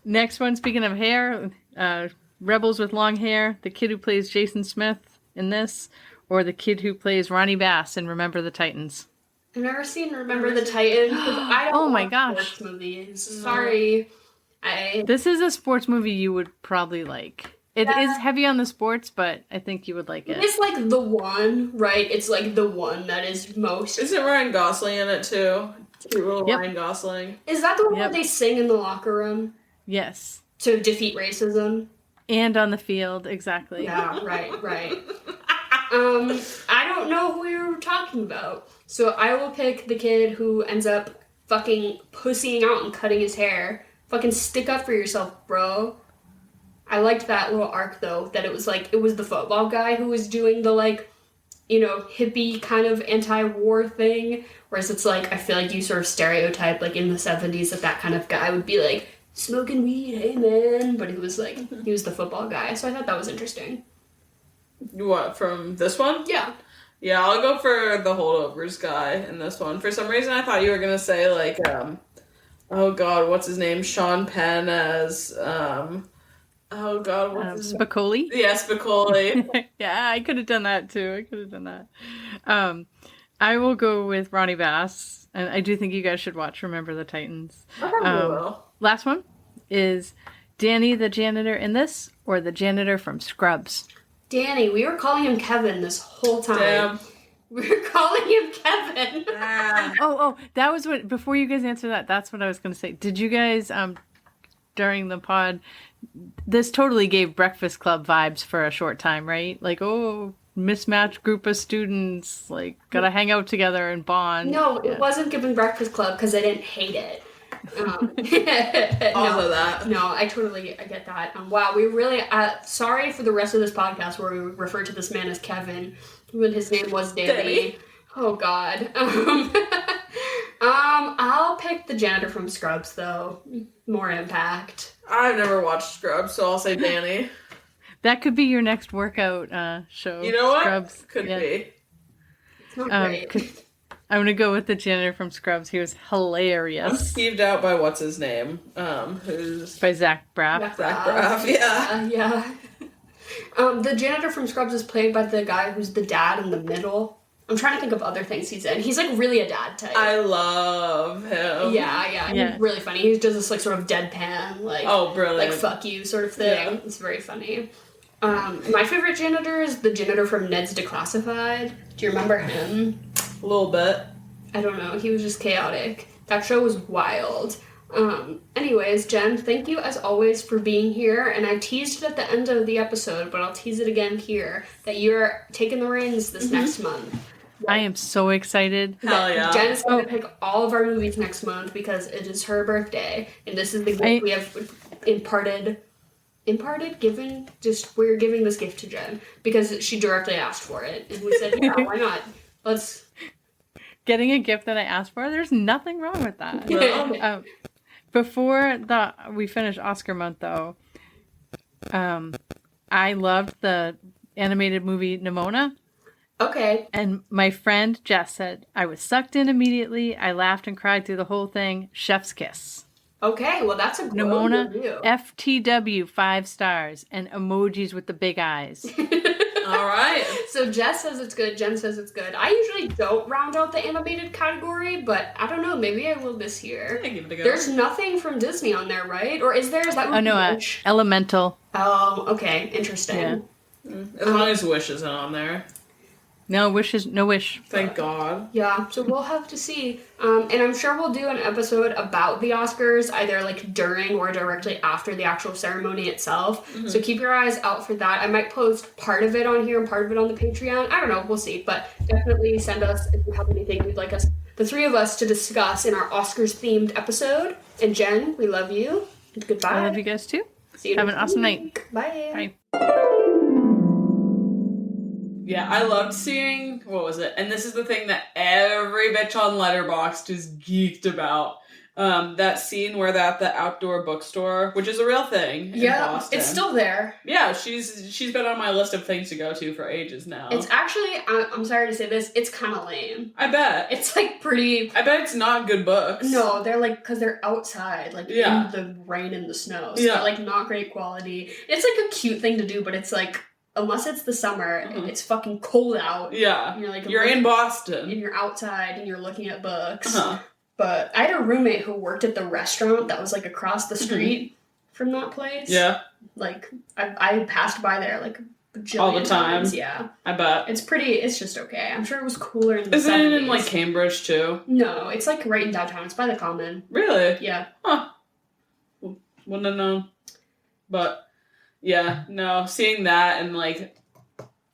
Next one, speaking of hair, Rebels with Long Hair, the kid who plays Jason Smith in this, or the kid who plays Ronnie Bass in Remember the Titans. I've never seen Remember the Titans. I don't my gosh. sports movies. Sorry. This is a sports movie you would probably like. It is heavy on the sports, but I think you would like it. It's like the one, right? It's like the one that is most... Isn't Ryan Gosling in it too? Cute little Yep. Ryan Gosling. Is that the one where they sing in the locker room? Yes. To defeat racism? And on the field, exactly. Yeah, right. I don't know who you're talking about. So I will pick the kid who ends up fucking pussying out and cutting his hair. Fucking stick up for yourself, bro. I liked that little arc, though, that it was the football guy who was doing the, like, hippie kind of anti-war thing. Whereas it's like, I feel like you sort of stereotype, like, in the 70s that kind of guy would be like, smoking weed, hey man. But he was the football guy. So I thought that was interesting. What, from this one? Yeah. Yeah, I'll go for the Holdovers guy in this one. For some reason, I thought you were gonna say, like, oh god, what's his name? Sean Penn as, oh god, what's his name? Spicoli? Yeah, Spicoli. Yeah, I could have done that too. I will go with Ronnie Bass, and I do think you guys should watch Remember the Titans. I probably will. Last one is Danny the janitor in this, or the janitor from Scrubs. Danny, we were calling him Kevin this whole time. Damn. We were calling him Kevin. Oh, that was what, before you guys answer that, that's what I was going to say. Did you guys, during the pod, this totally gave Breakfast Club vibes for a short time, right? Like, mismatched group of students, like, gotta hang out together and bond. No, it wasn't giving Breakfast Club because I didn't hate it. Also that. No, I get that. Wow, we really, sorry for the rest of this podcast where we refer to this man as Kevin when his name was Danny. Oh god. I'll pick the janitor from Scrubs though. More impact. I've never watched Scrubs, so I'll say Danny. That could be your next workout show. You know what? Scrubs. Could be. It's not great. I'm gonna go with the janitor from Scrubs. He was hilarious. I'm skeeved out by what's his name? Who's by Zach Braff. Zach Braff, yeah. The janitor from Scrubs is played by the guy who's the dad in the middle. I'm trying to think of other things he's in. He's like really a dad type. I love him. Yeah. He's really funny. He does this like sort of deadpan, like, oh, brilliant, like fuck you sort of thing. Yeah. It's very funny. My favorite janitor is the janitor from Ned's Declassified. Do you remember him? a little bit. I don't know. He was just chaotic. That show was wild. Anyways, Jen, thank you as always for being here. And I teased it at the end of the episode, but I'll tease it again here, that you're taking the reins this next month. I am so excited. Hell yeah. Jen's going to pick all of our movies next month because it is her birthday. And this is the gift we have we're giving this gift to Jen because she directly asked for it. And we said, yeah, why not? Let's... Getting a gift that I asked for, there's nothing wrong with that. No. Before we finish Oscar month, though, I loved the animated movie Nimona. Okay. And my friend Jess said, I was sucked in immediately. I laughed and cried through the whole thing. Chef's kiss. Okay, well that's a good Nimona, review. FTW, 5 stars, and emojis with the big eyes. All right. So Jess says it's good, Jen says it's good. I usually don't round out the animated category, but I don't know, maybe I will this year. Yeah, give it a go. There's nothing from Disney on there, right? Or is there? Is that Oh, no, Wish? Elemental. Oh, okay, interesting. Yeah. As long as Wish isn't on there. No Wish. Thank God. Yeah, so we'll have to see. And I'm sure we'll do an episode about the Oscars, either like during or directly after the actual ceremony itself. Mm-hmm. So keep your eyes out for that. I might post part of it on here and part of it on the Patreon. I don't know, we'll see. But definitely send us if you have anything you'd like us, the three of us, to discuss in our Oscars-themed episode. And Jen, we love you. Goodbye. I love you guys too. See you Have an next awesome week. night. Bye. Bye. Yeah, I loved seeing, what was it? And this is the thing that every bitch on Letterboxd is geeked about. That scene where they're at the outdoor bookstore, which is a real thing in Boston. It's still there. Yeah, she's been on my list of things to go to for ages now. It's actually, I'm sorry to say this, it's kind of lame. I bet. It's like pretty... I bet it's not good books. No, they're like, because they're outside, like in the rain and the snow. So they're like not great quality. It's like a cute thing to do, but it's like, unless it's the summer, it's fucking cold out. Yeah. And you're in Boston. And you're outside and you're looking at books. But I had a roommate who worked at the restaurant that was like across the street from that place. Yeah. Like, I passed by there like a bajillion all the time. times. Yeah. I bet. It's just okay. I'm sure it was cooler in the 70s. Isn't it in like Cambridge too? No, it's like right in downtown. It's by the Common. Really? Yeah. Huh. Wouldn't have known. But yeah, no, seeing that and like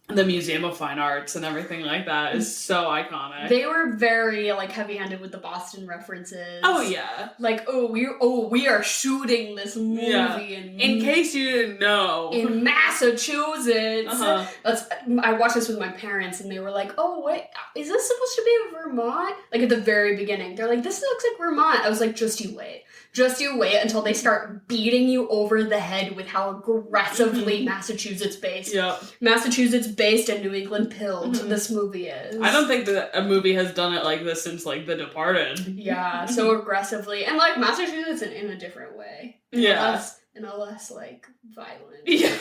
the Museum of Fine Arts and everything like that is so iconic. They were very like heavy-handed with the Boston references. Oh yeah. Like, we are shooting this movie in case you didn't know. In Massachusetts. I watched this with my parents and they were like, "Oh, wait, is this supposed to be Vermont?" Like at the very beginning. They're like, "This looks like Vermont." I was like, "Just you wait. Just you wait until they start beating you over the head with how aggressively Massachusetts-based. Yep. Massachusetts-based and New England-pilled this movie is. I don't think that a movie has done it like this since, like, The Departed. Yeah, so aggressively. And, like, Massachusetts in a different way. In a less, like, violent. Yeah.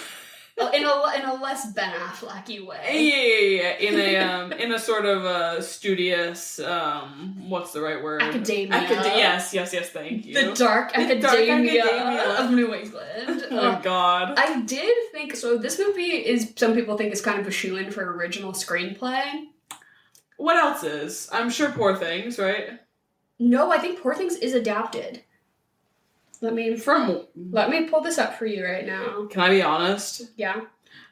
In a less Ben Affleck-y way. Yeah. In a sort of studious, what's the right word? Academia. Yes, thank you. The dark academia of New England. Oh, God. I did think, so this movie some people think is kind of a shoo-in for original screenplay. What else is? I'm sure Poor Things, right? No, I think Poor Things is adapted. Let me pull this up for you right now. Can I be honest? Yeah.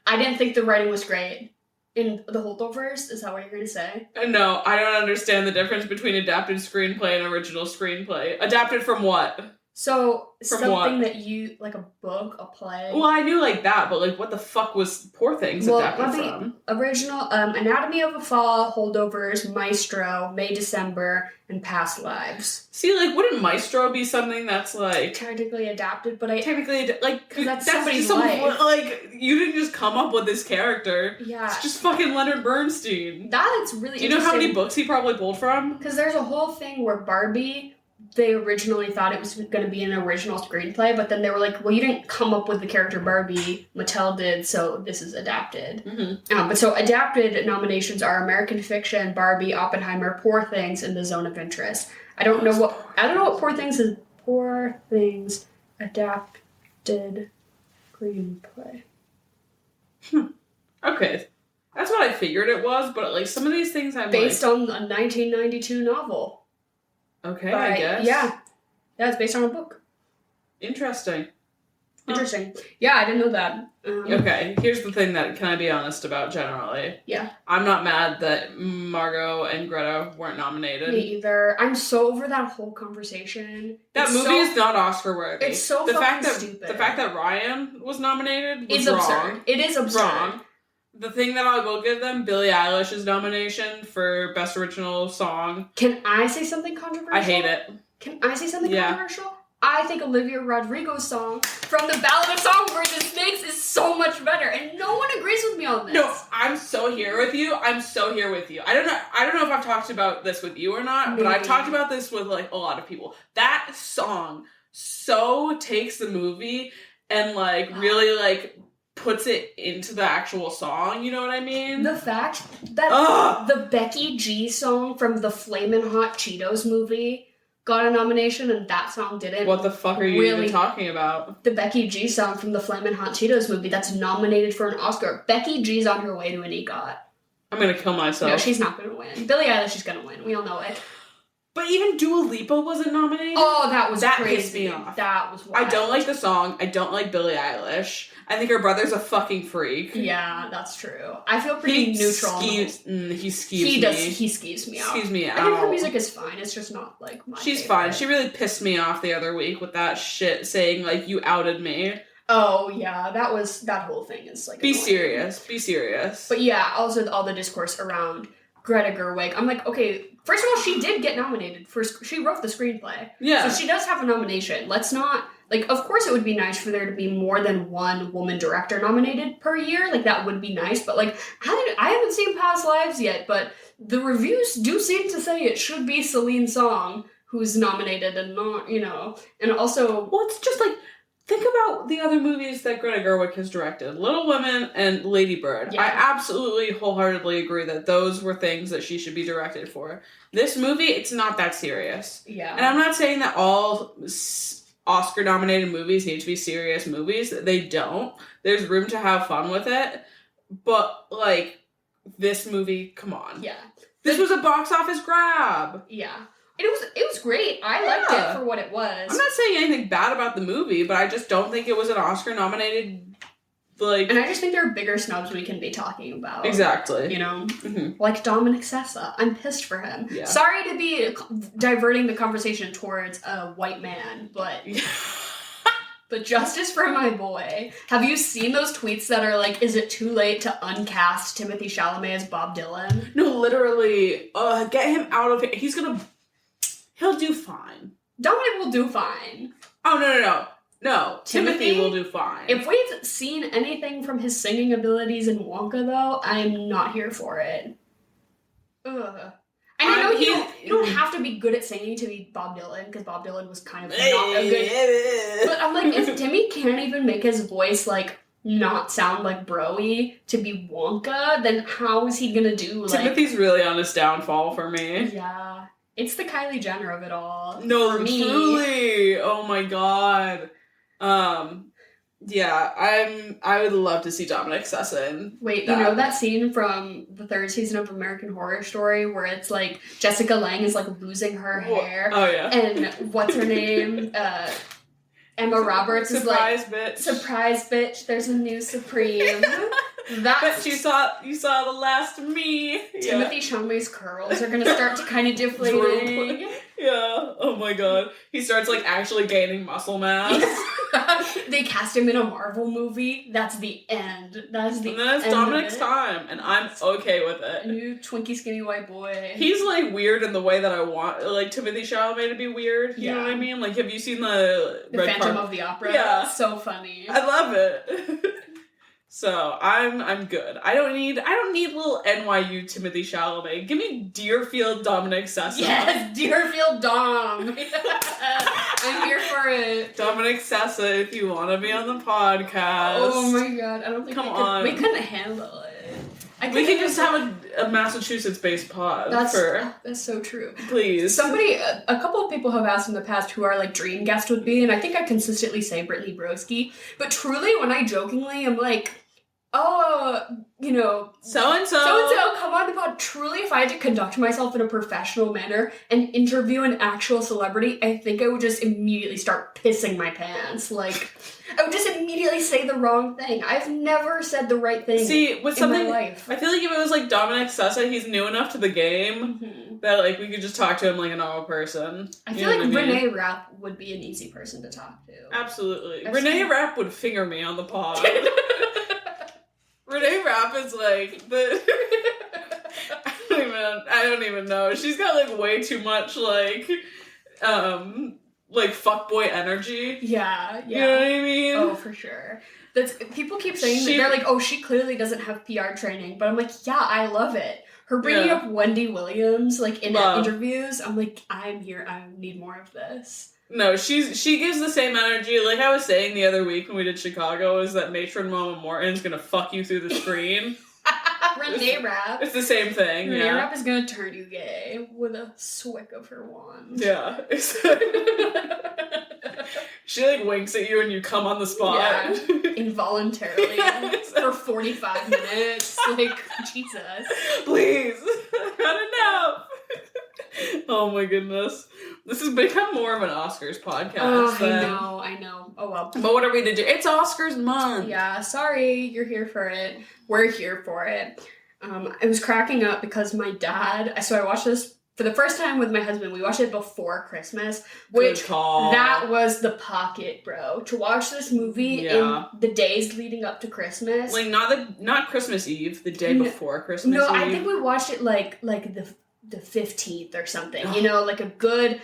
I didn't think the writing was great. In the Holdovers? Is that what you're going to say? No, I don't understand the difference between adapted screenplay and original screenplay. Adapted from what? So, from something what? that you, like a book, a play. Well, I knew like that, but like what the fuck was Poor Things adapted from? Original, Anatomy of a Fall, Holdovers, Maestro, May, December, and Past Lives. See, like, wouldn't Maestro be something that's like... Technically adapted, but because that's somebody's life. Like, you didn't just come up with this character. Yeah. It's just fucking Leonard Bernstein. That's really Do you know how many books he probably pulled from? Because there's a whole thing where Barbie they originally thought it was going to be an original screenplay, but then they were like, well, you didn't come up with the character Barbie, Mattel did, so this is adapted. But so adapted nominations are American Fiction, Barbie, Oppenheimer, Poor Things, and The Zone of Interest. I don't know what Poor Things is. Poor Things adapted screenplay. Okay. That's what I figured it was, but like some of these things I'm based on a 1992 novel. Okay, I guess. Yeah, it's based on a book. Interesting. Yeah, I didn't know that. Okay, here's the thing that can I be honest about generally. Yeah. I'm not mad that Margot and Greta weren't nominated. Me either. I'm so over that whole conversation. That movie is not Oscar worthy. It's so stupid. The fact that Ryan was nominated was wrong. Absurd. It is absurd. Wrong. The thing that I will give them, Billie Eilish's nomination for Best Original Song. Can I say something controversial? I hate it. Can I say something controversial? I think Olivia Rodrigo's song from the Ballad of Songbirds and Snakes is so much better, and no one agrees with me on this. No, I'm so here with you. I don't know if I've talked about this with you or not, but I've talked about this with like a lot of people. That song so takes the movie and like really like puts it into the actual song, you know what I mean? The fact that the Becky G song from the Flamin' Hot Cheetos movie got a nomination and that song didn't. What the fuck are you even talking about? The Becky G song from the Flamin' Hot Cheetos movie that's nominated for an Oscar. Becky G's on her way to an EGOT. I'm gonna kill myself. No, she's not gonna win. Billie Eilish is gonna win. We all know it. But even Dua Lipa wasn't nominated? Oh, that crazy. Pissed me off. That was wild. I don't like the song. I don't like Billie Eilish. I think her brother's a fucking freak. Yeah, that's true. I feel pretty neutral. He skeeves me. He skeeves me out. Skeeves me out. I think her music is fine. It's just not, like, my She's favorite. fine. She really pissed me off the other week with that shit saying, like, you outed me. Oh, yeah. That whole thing is, like, Be annoying. serious. But yeah, also all the discourse around Greta Gerwig. I'm like, okay, first of all, she did get nominated she wrote the screenplay. Yeah. So she does have a nomination. Let's not, like, of course it would be nice for there to be more than one woman director nominated per year. Like, that would be nice. But, like, I haven't seen Past Lives yet, but the reviews do seem to say it should be Celine Song who's nominated and not, you know. And also... Well, it's just, like, think about the other movies that Greta Gerwig has directed. Little Women and Lady Bird. Yeah. I absolutely wholeheartedly agree that those were things that she should be directed for. This movie, it's not that serious. Yeah. And I'm not saying that all Oscar-nominated movies need to be serious movies. They don't. There's room to have fun with it. But, like, this movie, come on. Yeah. This was a box office grab. Yeah. It was great. I liked it for what it was. I'm not saying anything bad about the movie, but I just don't think it was an Oscar-nominated, like... And I just think there are bigger snubs we can be talking about. Exactly. You know? Mm-hmm. Like Dominic Sessa. I'm pissed for him. Yeah. Sorry to be diverting the conversation towards a white man, but... But justice for my boy. Have you seen those tweets that are like, is it too late to uncast Timothee Chalamet as Bob Dylan? No, literally. Get him out of here. He'll do fine. Dominic will do fine. Oh, no. Timothy will do fine. If we've seen anything from his singing abilities in Wonka, though, I'm not here for it. Ugh. And I know you don't have to be good at singing to be Bob Dylan, because Bob Dylan was kind of not a good... But I'm like, if Timmy can't even make his voice, like, not sound like bro-y to be Wonka, then how is he gonna do, like... Timothy's really on his downfall for me. Yeah. It's the Kylie Jenner of it all. No, for me. truly. Oh my god. Yeah, I would love to see Dominic Sessa in Wait, that. you know that scene from the 3rd season of American Horror Story where it's like Jessica Lange is like losing her hair? Oh yeah. And what's her name? Emma Roberts is like, surprise bitch, there's a new Supreme. But you saw the last of me. Timothee Chalamet's curls are gonna start to kind of deflate. Yeah. Oh my god. He starts like actually gaining muscle mass. They cast him in a Marvel movie. That's the end. And then it's Dominic's time, and I'm okay with it. A new twinkie skinny white boy. He's like weird in the way that I want like Timothee Chalamet to be weird. You know what I mean? Like, have you seen the Phantom of the Opera? Yeah. So funny. I love it. So I'm good. I don't need little NYU Timothee Chalamet. Give me Deerfield Dominic Sessa. Yes, Deerfield Dom. I'm here for it. Dominic Sessa, if you want to be on the podcast. Oh my god, I don't think we couldn't handle it. We can just have a Massachusetts-based pod. That's so true. Please. A couple of people have asked in the past who our like dream guest would be, and I think I consistently say Brittany Broski. But truly, when I jokingly am like, oh, you know, so-and-so come on the pod. Truly, if I had to conduct myself in a professional manner and interview an actual celebrity, I think I would just immediately start pissing my pants. Like, I would just immediately say the wrong thing. I've never said the right thing in my life. I feel like if it was like Dominic Sessa, he's new enough to the game that like we could just talk to him like a normal person. I feel like Renee Rapp would be an easy person to talk to. Absolutely. Renee Rapp would finger me on the pod. Renee Rapp is like the I don't even know. She's got like way too much like fuckboy energy. Yeah. You know what I mean? Oh, for sure. People keep saying that they're like, oh, she clearly doesn't have PR training, but I'm like, yeah, I love it. Her bringing up Wendy Williams like in interviews, I'm like, I'm here. I need more of this. No, she gives the same energy. Like I was saying the other week when we did Chicago, is that matron Mama Morton's gonna fuck you through the screen. Renee Rapp. It's the same thing. Renee Rapp is gonna turn you gay with a swick of her wand. Yeah. She like winks at you and you come on the spot. Yeah. Involuntarily for 45 minutes. Like, Jesus. Please. Not enough. Oh my goodness. This has become more of an Oscars podcast. Oh, I know. Oh well. But what are we to do? It's Oscars month. Yeah, sorry, you're here for it. We're here for it. I was cracking up because my dad, so I watched this for the first time with my husband. We watched it before Christmas, which that was the pocket, bro. To watch this movie in the days leading up to Christmas. Like not Christmas Eve, the day before Christmas Eve. No, I think we watched it like the 15th or something, you know, like a good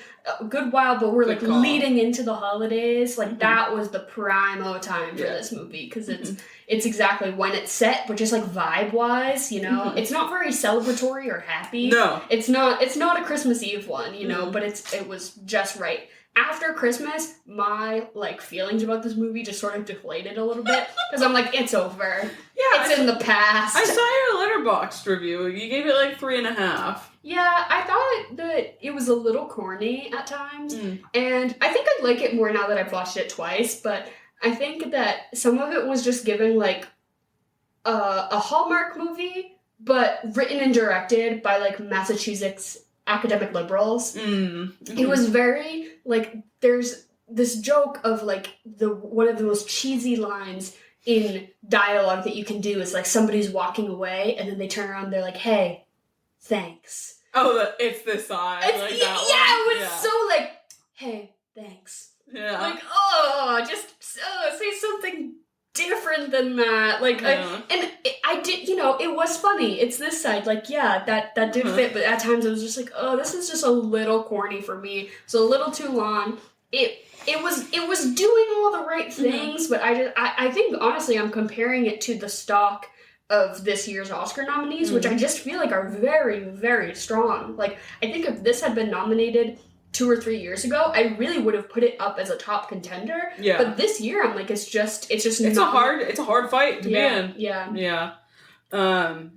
while, but we're like leading into the holidays. Like that was the primo time for this movie because it's exactly when it's set, but just like vibe wise, you know, it's not very celebratory or happy. No, it's not a Christmas Eve one, you know, but it was just right. After Christmas, my like feelings about this movie just sort of deflated a little bit because I'm like, it's over. Yeah, it's in the past. I saw your Letterboxd review. You gave it like 3.5. Yeah, I thought that it was a little corny at times, and I think I like it more now that I've watched it twice, but I think that some of it was just giving like a Hallmark movie, but written and directed by like Massachusetts academic liberals. It was very like there's this joke of like one of the most cheesy lines in dialogue that you can do is like somebody's walking away and then they turn around and they're like, hey, thanks. Oh, it's this side. Like that it was so like, hey, thanks. Yeah. Like, say something different than that. Like, I did, you know, it was funny. It's this side. Like, yeah, that did fit, but at times I was just like, oh, this is just a little corny for me. It's a little too long. It was doing all the right things, but I think, honestly, I'm comparing it to the stock of this year's Oscar nominees, which I just feel like are very, very strong. Like, I think if this had been nominated 2 or 3 years ago, I really would have put it up as a top contender. Yeah. But this year, I'm like, it's a hard fight to be in. Yeah. Yeah. The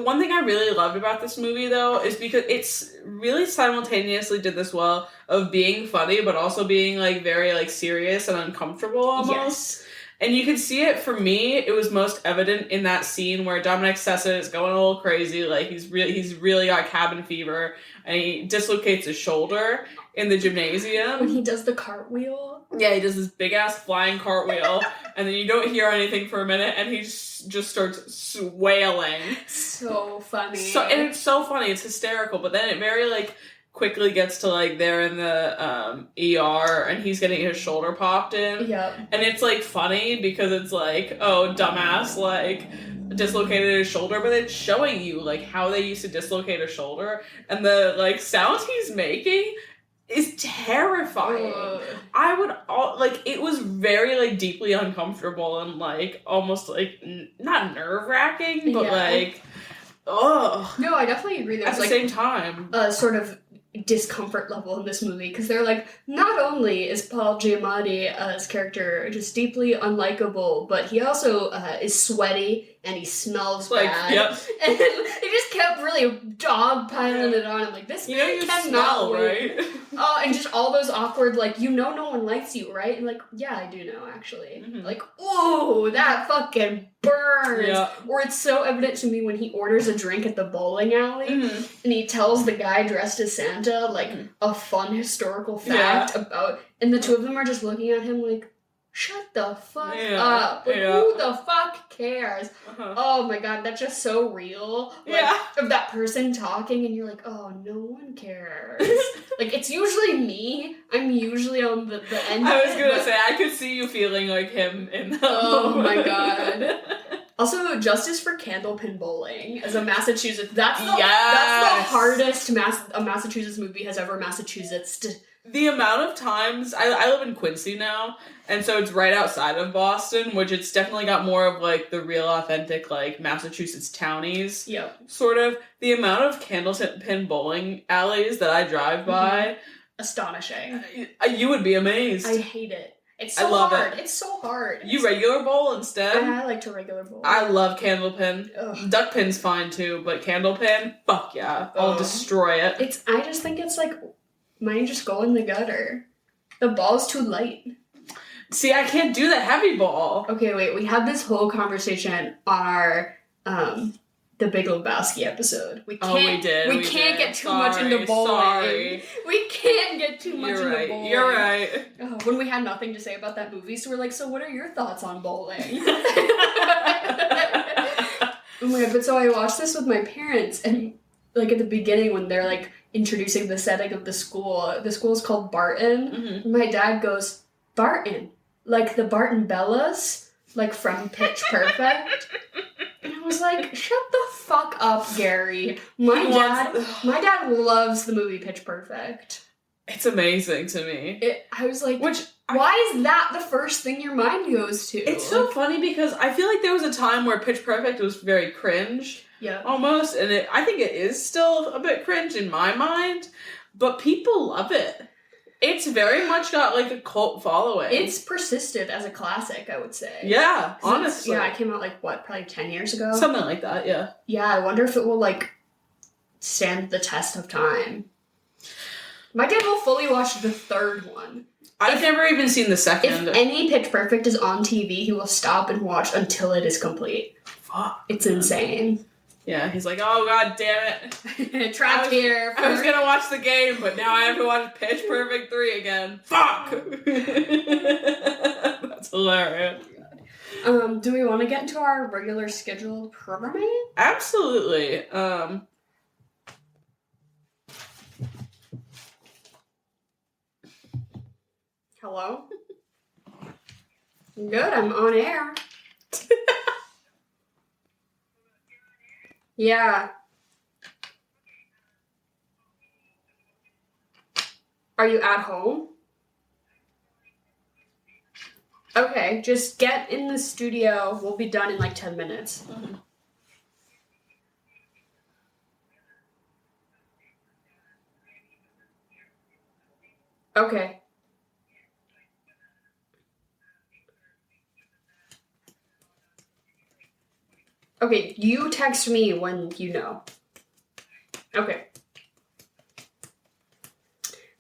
one thing I really loved about this movie though is because it's really simultaneously did this well of being funny, but also being like very like serious and uncomfortable almost. Yes. And you can see it, for me, it was most evident in that scene where Dominic Sessa is going a little crazy, like he's really got cabin fever, and he dislocates his shoulder in the gymnasium. When he does the cartwheel? Yeah, he does this big-ass flying cartwheel, and then you don't hear anything for a minute, and he just starts wailing. So funny. And it's so funny, it's hysterical, but then it very, like, quickly gets to like they're in the ER and he's getting his shoulder popped in. Yep. And it's like funny because it's like, oh, dumbass, like dislocated his shoulder, but it's showing you like how they used to dislocate a shoulder and the like sounds he's making is terrifying. I would it was very like deeply uncomfortable and like almost like not nerve-wracking, but like oh. No, I definitely agree. There's at the same time a sort of discomfort level in this movie because they're like, not only is Paul Giamatti's character just deeply unlikable, but he also is sweaty and he smells bad. Yep. And they just kept really dogpiling it on him. Like, this man you cannot smell, win. right? Oh, and just all those awkward, like, no one likes you, right? And like, yeah, I do know, actually. Mm-hmm. Like, ooh, that fucking burns. Yeah. Or it's so evident to me when he orders a drink at the bowling alley and he tells the guy dressed as Santa, like, a fun historical fact about, and the two of them are just looking at him like, shut the fuck up. Like, who the fuck cares? Oh my god, that's just so real. Like, of that person talking and you're like, oh, no one cares. Like, it's usually me. I'm usually on the end I of was it, gonna but- say, I could see you feeling like him in that Oh moment. my god. Also, justice for candlepin bowling as a Massachusetts. That's the hardest a Massachusetts movie has ever Massachusetts. The amount of times I live in Quincy now, and so it's right outside of Boston, which it's definitely got more of like the real authentic like Massachusetts townies. Yep. Sort of. The amount of candlepin bowling alleys that I drive by, astonishing. You would be amazed. I hate it. It's so I love hard. it. It's so hard. You regular bowl instead? I like to regular bowl. I love candlepin. Ugh. Duckpin's fine too, but candlepin, fuck yeah. I'll destroy it. I just think it's like, mine just go in the gutter. The ball's too light. See, I can't do the heavy ball. Okay, wait. We had this whole conversation on our the Big Lebowski episode. We did. We can't get too much into bowling. Sorry. We can't get too much into bowling. You're right. Oh, when we had nothing to say about that movie, so we're like, so what are your thoughts on bowling? Oh my god, but so I watched this with my parents, and like at the beginning when they're like introducing the setting of the school is called Barton. And my dad goes, Barton? Like the Barton Bellas? Like from Pitch Perfect? And I was like, shut the fuck up, Gary. My dad loves the movie Pitch Perfect. It's amazing to me. I was like, why is that the first thing your mind goes to? It's so funny because I feel like there was a time where Pitch Perfect was very cringe. Yeah. Almost. And I think it is still a bit cringe in my mind. But people love it. It's very much got like a cult following. It's persisted as a classic, I would say. Yeah, honestly. Yeah, it came out like, what, probably 10 years ago? Something like that, yeah. Yeah, I wonder if it will like stand the test of time. My dad will fully watch the third one. I've never even seen the second. If any Pitch Perfect is on TV, he will stop and watch until it is complete. Fuck. It's insane. Yeah, he's like, oh god damn it. Trapped here. I was gonna watch the game, but now I have to watch Pitch Perfect 3 again. Fuck! That's hilarious. Do we want to get into our regular scheduled programming? Absolutely. Hello? Good, I'm on air. Yeah. Are you at home? Okay, just get in the studio. We'll be done in like 10 minutes. Okay. Okay, you text me when you know. Okay.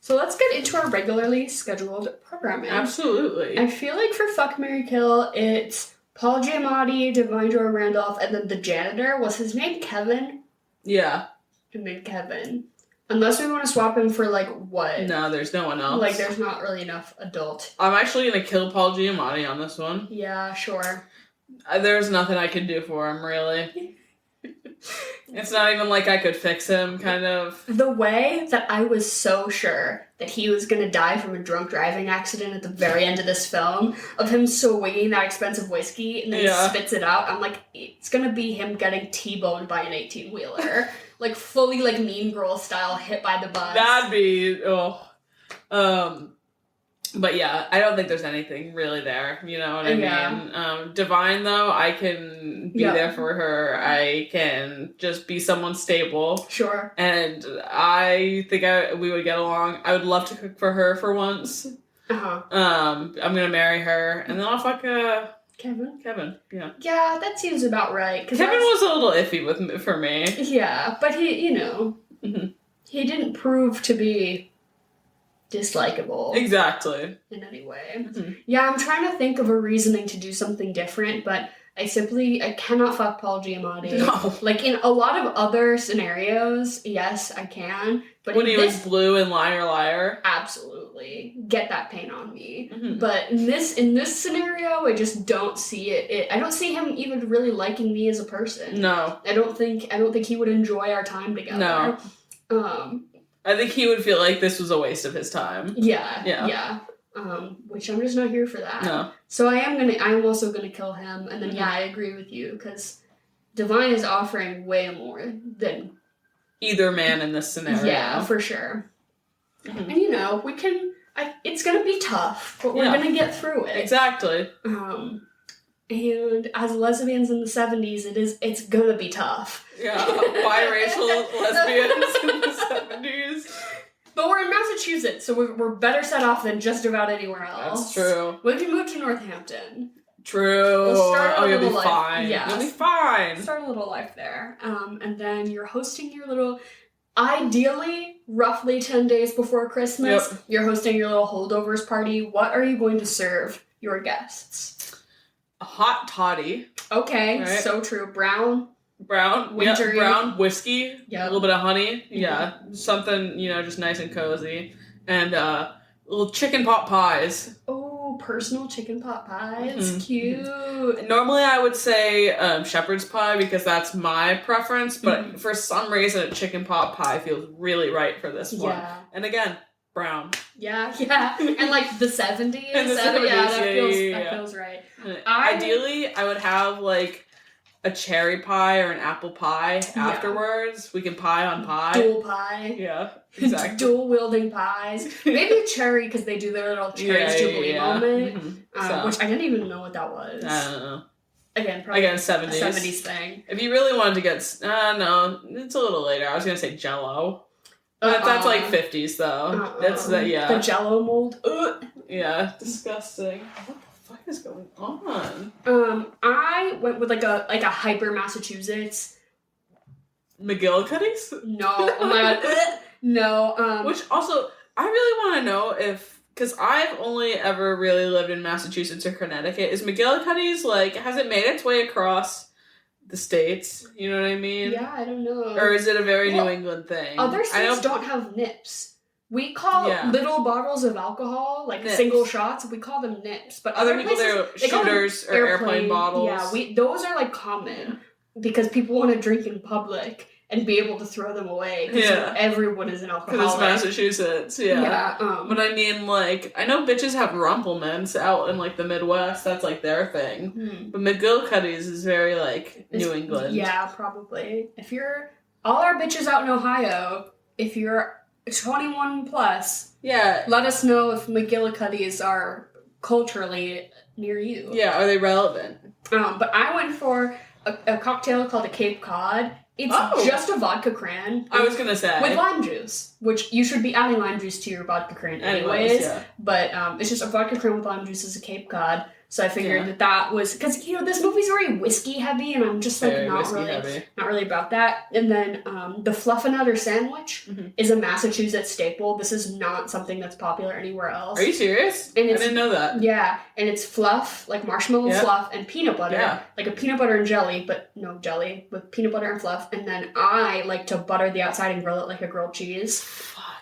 So let's get into our regularly scheduled programming. Absolutely. I feel like for Fuck, Marry, Kill, it's Paul Giamatti, Divine Joy Randolph, and then the janitor. Was his name Kevin? Yeah. I made Kevin. Unless we want to swap him for, like, what? No, there's no one else. Like, there's not really enough adult. I'm actually gonna kill Paul Giamatti on this one. Yeah, sure. There's nothing I can do for him, really. It's not even like I could fix him, kind of. The way that I was so sure that he was going to die from a drunk driving accident at the very end of this film, of him swinging that expensive whiskey and then he spits it out, I'm like, it's going to be him getting T-boned by an 18-wheeler. Like, fully, like, Mean Girl style hit by the bus. That'd be, oh. But yeah, I don't think there's anything really there. You know what I mean? Divine, though, I can be there for her. I can just be someone stable. Sure. And I think we would get along. I would love to cook for her for once. Uh-huh. I'm gonna marry her, and then I'll fuck Kevin? Yeah. Yeah, that seems about right. Kevin was a little iffy for me. Yeah, but he, he didn't prove to be dislikable. Exactly. In any way. Mm-hmm. Yeah, I'm trying to think of a reasoning to do something different, but I cannot fuck Paul Giamatti. No. Like, in a lot of other scenarios, yes, I can. But when he was blue in Liar Liar. Absolutely. Get that paint on me. Mm-hmm. But in this scenario, I just don't see it. I don't see him even really liking me as a person. No. I don't think he would enjoy our time together. No. I think he would feel like this was a waste of his time. Yeah. Which I'm just not here for that. No. So I'm also gonna kill him, and then I agree with you, because Divine is offering way more than either man in this scenario. Yeah, for sure. Mm-hmm. And it's gonna be tough, but we're gonna get through it. Exactly. And as lesbians in the 70s, it's gonna be tough. Yeah, biracial lesbians in the 70s. But we're in Massachusetts, so we're better set off than just about anywhere else. That's true. We can move to Northampton. True. We'll start you'll be fine. Yeah. You'll be fine. Start a little life there. And then you're hosting your little, ideally, roughly 10 days before Christmas, you're hosting your little holdovers party. What are you going to serve your guests? A hot toddy. Okay, right? So true. Brown, winter, brown whiskey, a little bit of honey, something just nice and cozy, and little chicken pot pies. Oh, personal chicken pot pies, cute. Normally, I would say shepherd's pie because that's my preference, but for some reason, a chicken pot pie feels really right for this one. Yeah. And again, brown. Yeah, and like the 70s. And the 70s, that feels right. Ideally, I would have like a cherry pie or an apple pie afterwards. We can pie on pie. Dual pie. Yeah, exactly. Dual wielding pies. Maybe a cherry because they do their little cherry jubilee moment, which I didn't even know what that was. I don't know. Again, probably a 70s thing. If you really wanted to get, no, it's a little later. I was gonna say Jell-O. That's like 50s though. That's the Jell-O mold. Yeah, disgusting. What is going on? I went with like a hyper Massachusetts. McGillicuddy's? No, oh my god, no. Which also, I really want to know because I've only ever really lived in Massachusetts or Connecticut. Is McGillicuddy's has it made its way across the states? You know what I mean? Yeah, I don't know. Or is it a very New England thing? Other states don't have nips. We call little bottles of alcohol, nips. Single shots, we call them nips. But other people, they're shooters or airplane bottles. Yeah, those are common because people want to drink in public and be able to throw them away. Yeah. Everyone is an alcoholic. Because it's Massachusetts, but I mean, I know bitches have rumplements out in the Midwest. That's their thing. But McGillicuddy's is very New England. Yeah, probably. All our bitches out in Ohio, if you're 21 plus, let us know if McGillicuddy's are culturally near you. Yeah, are they relevant? But I went for a cocktail called a Cape Cod. It's just a vodka cran. I was gonna say with lime juice, which you should be adding lime juice to your vodka cran anyways. But it's just a vodka cran with lime juice as a Cape Cod. So I figured that was because this movie's very whiskey heavy, and I'm just not really about that. And then the Fluffernutter sandwich is a Massachusetts staple. This is not something that's popular anywhere else. Are you serious? I didn't know that. Yeah, and it's fluff, marshmallow fluff and peanut butter, like a peanut butter and jelly, but no jelly with peanut butter and fluff. And then I like to butter the outside and grill it like a grilled cheese.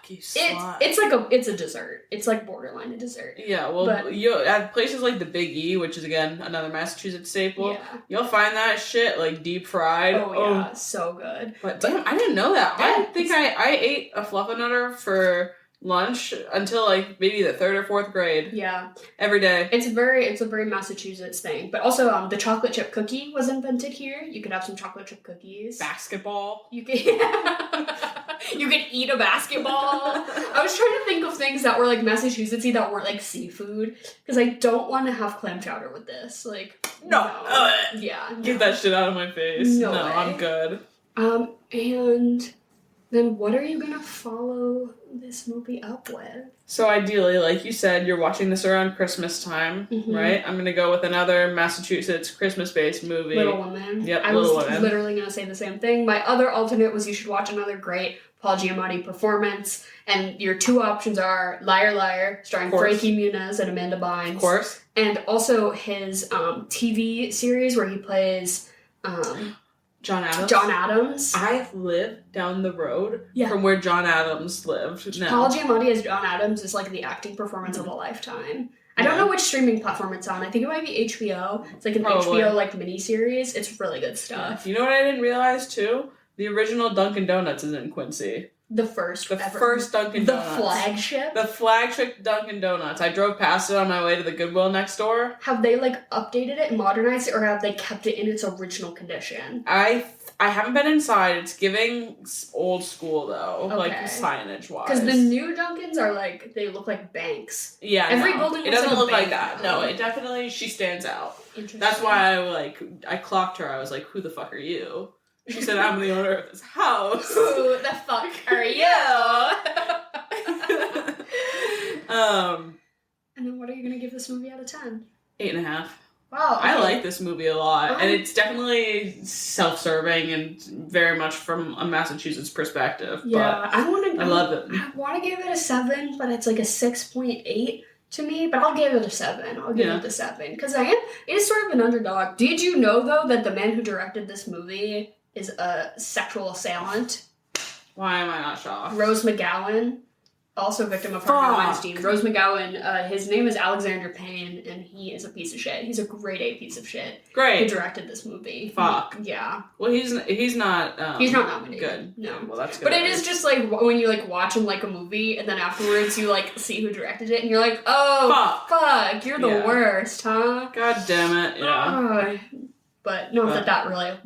You slut. It's a dessert. It's borderline a dessert. Yeah, well, you at places like the Big E, which is again another Massachusetts staple, you'll find that shit deep fried. Oh yeah, so good. But damn, I didn't know that. I think I ate a Fluffernutter for lunch until maybe the 3rd or 4th grade. Yeah, every day. It's a very Massachusetts thing. But also, the chocolate chip cookie was invented here. You could have some chocolate chip cookies. Basketball. You could. You could eat a basketball. I was trying to think of things that were like Massachusettsy that weren't like seafood because I don't want to have clam chowder with this. Like No. Yeah. Get that shit out of my face. No way. I'm good. And then what are you gonna follow this movie up with? So ideally, like you said, you're watching this around Christmas time, right? I'm gonna go with another Massachusetts Christmas-based movie. Little Women. Yep, I Little was Women. literally gonna say the same thing. My other alternate was you should watch another great Paul Giamatti performance, and your two options are Liar Liar, starring Frankie Muniz and Amanda Bynes. Of course. And also his TV series where he plays John Adams. John Adams. I live down the road Yeah. from where John Adams lived. No. Paul Giamatti as John Adams is like the acting performance of a lifetime. I don't know which streaming platform it's on. I think it might be HBO. It's like an HBO like miniseries. It's really good stuff. You know what I didn't realize too? The original Dunkin' Donuts is in Quincy. The first Dunkin' The Donuts. flagship? The flagship Dunkin' Donuts. I drove past it on my way to the Goodwill next door. Have they like updated it and modernized it, or have they kept it in its original condition? I haven't been inside. It's giving old school though, like Okay. signage wise. Because the new Dunkins are like, they look like banks. Yeah, Every no. building It looks doesn't like a look like bank that. now. No, it definitely, she stands out. Interesting. That's why I clocked her. I was like, who the fuck are you? She said, I'm the owner of this house. Who the fuck are you? And then what are you gonna give this movie out of 10? 8.5. Wow. I okay. like this movie a lot, and it's definitely self-serving and very much from a Massachusetts perspective. Yeah, I love it. I want to give it a 7, but it's like a 6.8 to me. But I'll give it a 7. I'll give it the 7 because it is sort of an underdog. Did you know though that the man who directed this movie is a sexual assailant? Why am I not shocked? Rose McGowan, also victim of Harvey Weinstein. Rose McGowan, his name is Alexander Payne, and he is a piece of shit. He's a grade A piece of shit. Great. Who directed this movie. Fuck. Yeah. Well, he's not. He's not nominated. Good. No. Well, that's good. But it is just like when you like watch him like a movie, and then afterwards you like see who directed it, and you're like, oh fuck, you're the worst, huh? God damn it. Yeah. But not that really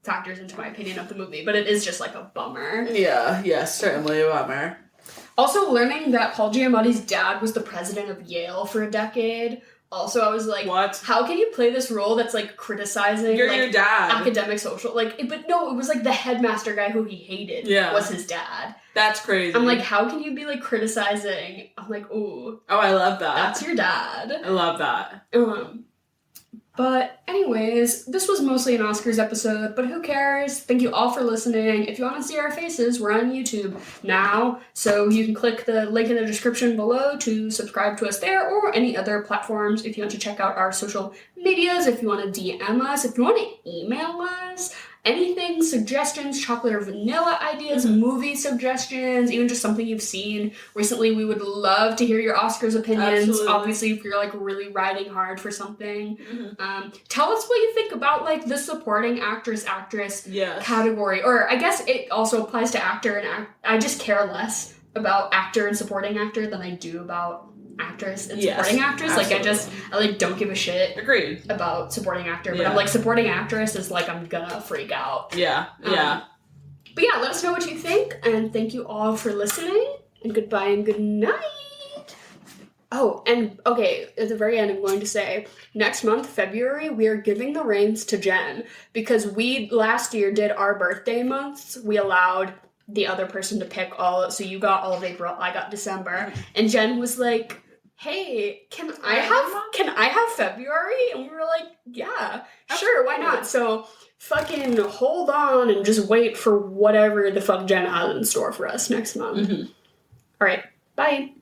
factors into my opinion of the movie, but it is just like a bummer. Yeah. Yes, certainly a bummer. Also, learning that Paul Giamatti's dad was the president of Yale for a decade. Also, I was like, what? How can you play this role that's like criticizing You're like, your dad. academic social but no, it was like the headmaster guy who he hated was his dad. That's crazy. I'm like, how can you be like criticizing? I'm like, ooh. Oh, I love that. That's your dad. I love that. But anyways, this was mostly an Oscars episode, but who cares? Thank you all for listening. If you want to see our faces, we're on YouTube now, so you can click the link in the description below to subscribe to us there, or any other platforms if you want to check out our social medias, if you want to DM us, if you want to email us. Anything, suggestions, chocolate or vanilla ideas, movie suggestions, even just something you've seen recently, we would love to hear your Oscars opinions. Absolutely. Obviously, if you're like really riding hard for something. Tell us what you think about like the supporting actress category, or I guess it also applies to actor and I just care less about actor and supporting actor than I do about actress and supporting actress. Absolutely. Like I like don't give a shit Agreed about supporting actor, but I'm like supporting actress is like I'm gonna freak out. But yeah, let us know what you think, and thank you all for listening, and goodbye and good night. Oh, and okay, at the very end I'm going to say next month, February, we are giving the reins to Jen because we last year did our birthday months. We allowed the other person to pick all, so you got all of April, I got December, and Jen was like, hey, can I have February? And we were like, yeah, sure, why not? So fucking hold on and just wait for whatever the fuck Jen has in store for us next month. All right, bye.